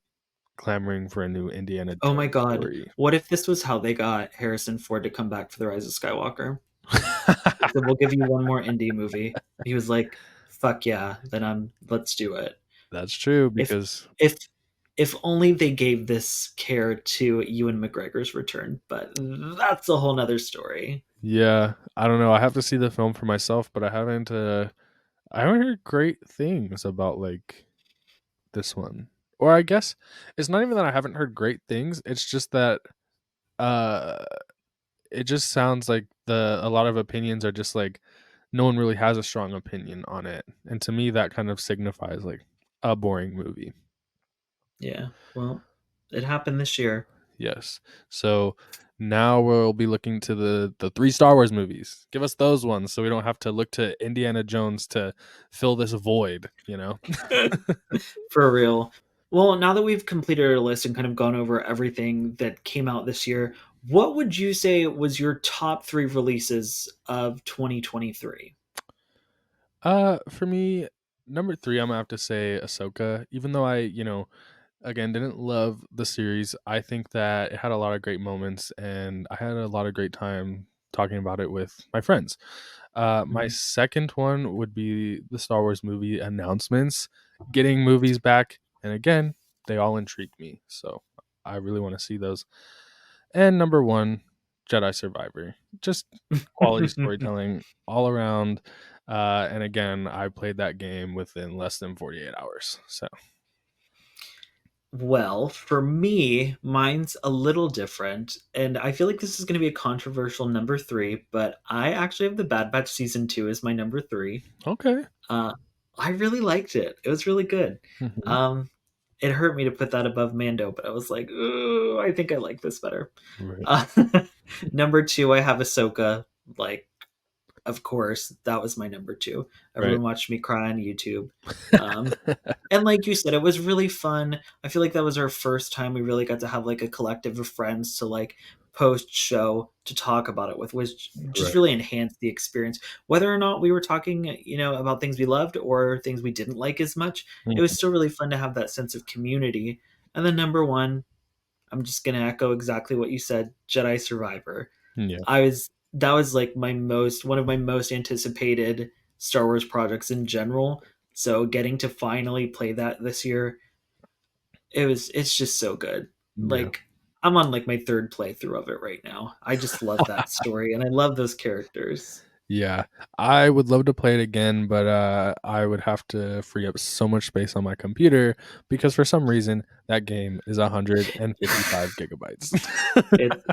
clamoring for a new Indiana Oh my Jones god, story. what if this was how they got Harrison Ford to come back for the Rise of Skywalker? They said, "We'll give you one more indie movie." He was like, "Fuck yeah, then let's do it." That's true If because if if only they gave this care to Ewan McGregor's return, but that's a whole nother story. yeah, I don't know. I have to see the film for myself, but I haven't heard great things about, like, this one. Or I guess it's not even that I haven't heard great things, it's just that, uh, it just sounds like a lot of opinions are just, like, no one really has a strong opinion on it, and to me, that kind of signifies, like, a boring movie. Yeah, well, it happened this year. Yes. So, now we'll be looking to the 3 Star Wars movies. Give us those ones so we don't have to look to Indiana Jones to fill this void, you know? For real. Well, now that we've completed our list and kind of gone over everything that came out this year, what would you say was your top 3 releases of 2023? For me, number 3, I'm gonna have to say Ahsoka. Even though again, didn't love the series, I think that it had a lot of great moments, and I had a lot of great time talking about it with my friends. My Mhm. second one would be the Star Wars movie announcements, getting movies back, and again, they all intrigue me, so I really want to see those. And number 1, Jedi Survivor. Just quality storytelling all around. And again, I played that game within less than 48 hours. So, Well, for me, mine's a little different, and I feel like this is going to be a controversial number 3, but I actually have the Bad Batch season 2 as my number 3. okay. Uh, I really liked it. It was really good. Mhm. Um, it hurt me to put that above Mando, but I was like, ooh, I think I like this better. Right. Uh, number 2, I have Ahsoka. Like, of course, that was my number 2. Right. Everyone watched me cry on YouTube. Um, and like you said, it was really fun. I feel like that was our first time we really got to have like a collective of friends to like post show to talk about it with, which just Right. really enhanced the experience. Whether or not we were talking, about things we loved or things we didn't like as much, it was Mhm. still really fun to have that sense of community. And then number 1, I'm just gonna echo exactly what you said, Jedi Survivor. Yeah. I was that was like one of my most anticipated Star Wars projects in general. So getting to finally play that this year, it's just so good. Yeah. Like I'm on like my third playthrough of it right now. I just love that story and I love those characters. Yeah, I would love to play it again, but I would have to free up so much space on my computer because for some reason that game is 155 gigabytes. It's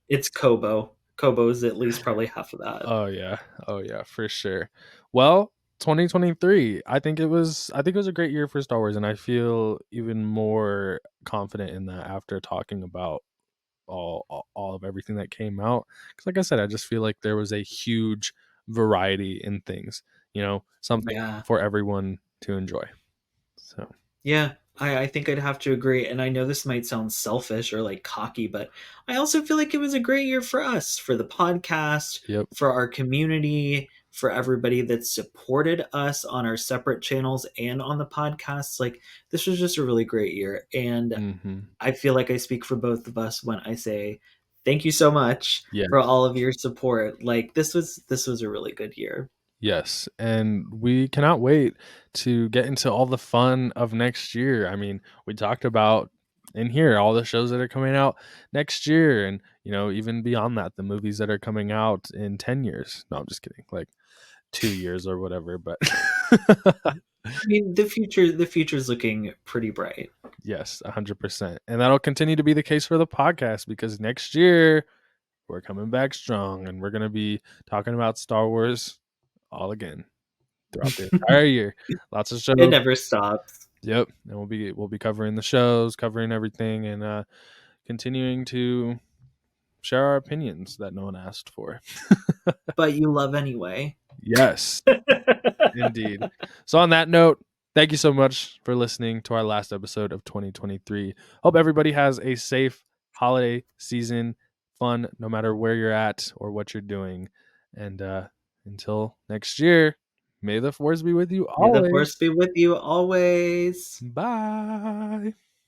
it's Kobo. Kobo's at least probably half of that. Oh yeah. Oh yeah, for sure. Well, 2023, I think it was a great year for Star Wars and I feel even more confident in that after talking about all of everything that came out. Cuz like I said, I just feel like there was a huge variety in things, something Yeah. for everyone to enjoy. So, Yeah, I think I'd have to agree. And I know this might sound selfish or like cocky, but I also feel like it was a great year for us, for the podcast, yep. for our community, for everybody that supported us on our separate channels and on the podcast. Like, this was just a really great year. And Mhm. I feel like I speak for both of us when I say thank you so much Yeah. for all of your support. Like, this was a really good year. Yes, and we cannot wait to get into all the fun of next year. I mean, we talked about in here all the shows that are coming out next year and, even beyond that, the movies that are coming out in 10 years. No, I'm just kidding. Like 2 years or whatever, but I mean, the future's looking pretty bright. yes, 100%. And that'll continue to be the case for the podcast because next year we're coming back strong and we're going to be talking about Star Wars all again throughout the entire year. Lots of It shows. never stops. Yep, and we'll be covering the shows, covering everything, and continuing to share our opinions that no one asked for. But you love anyway. Yes, indeed. So on that note, thank you so much for listening to our last episode of 2023. Hope everybody has a safe holiday season, fun no matter where you're at or what you're doing. And until next year, may the force be with you May the force always. be with you always. Bye.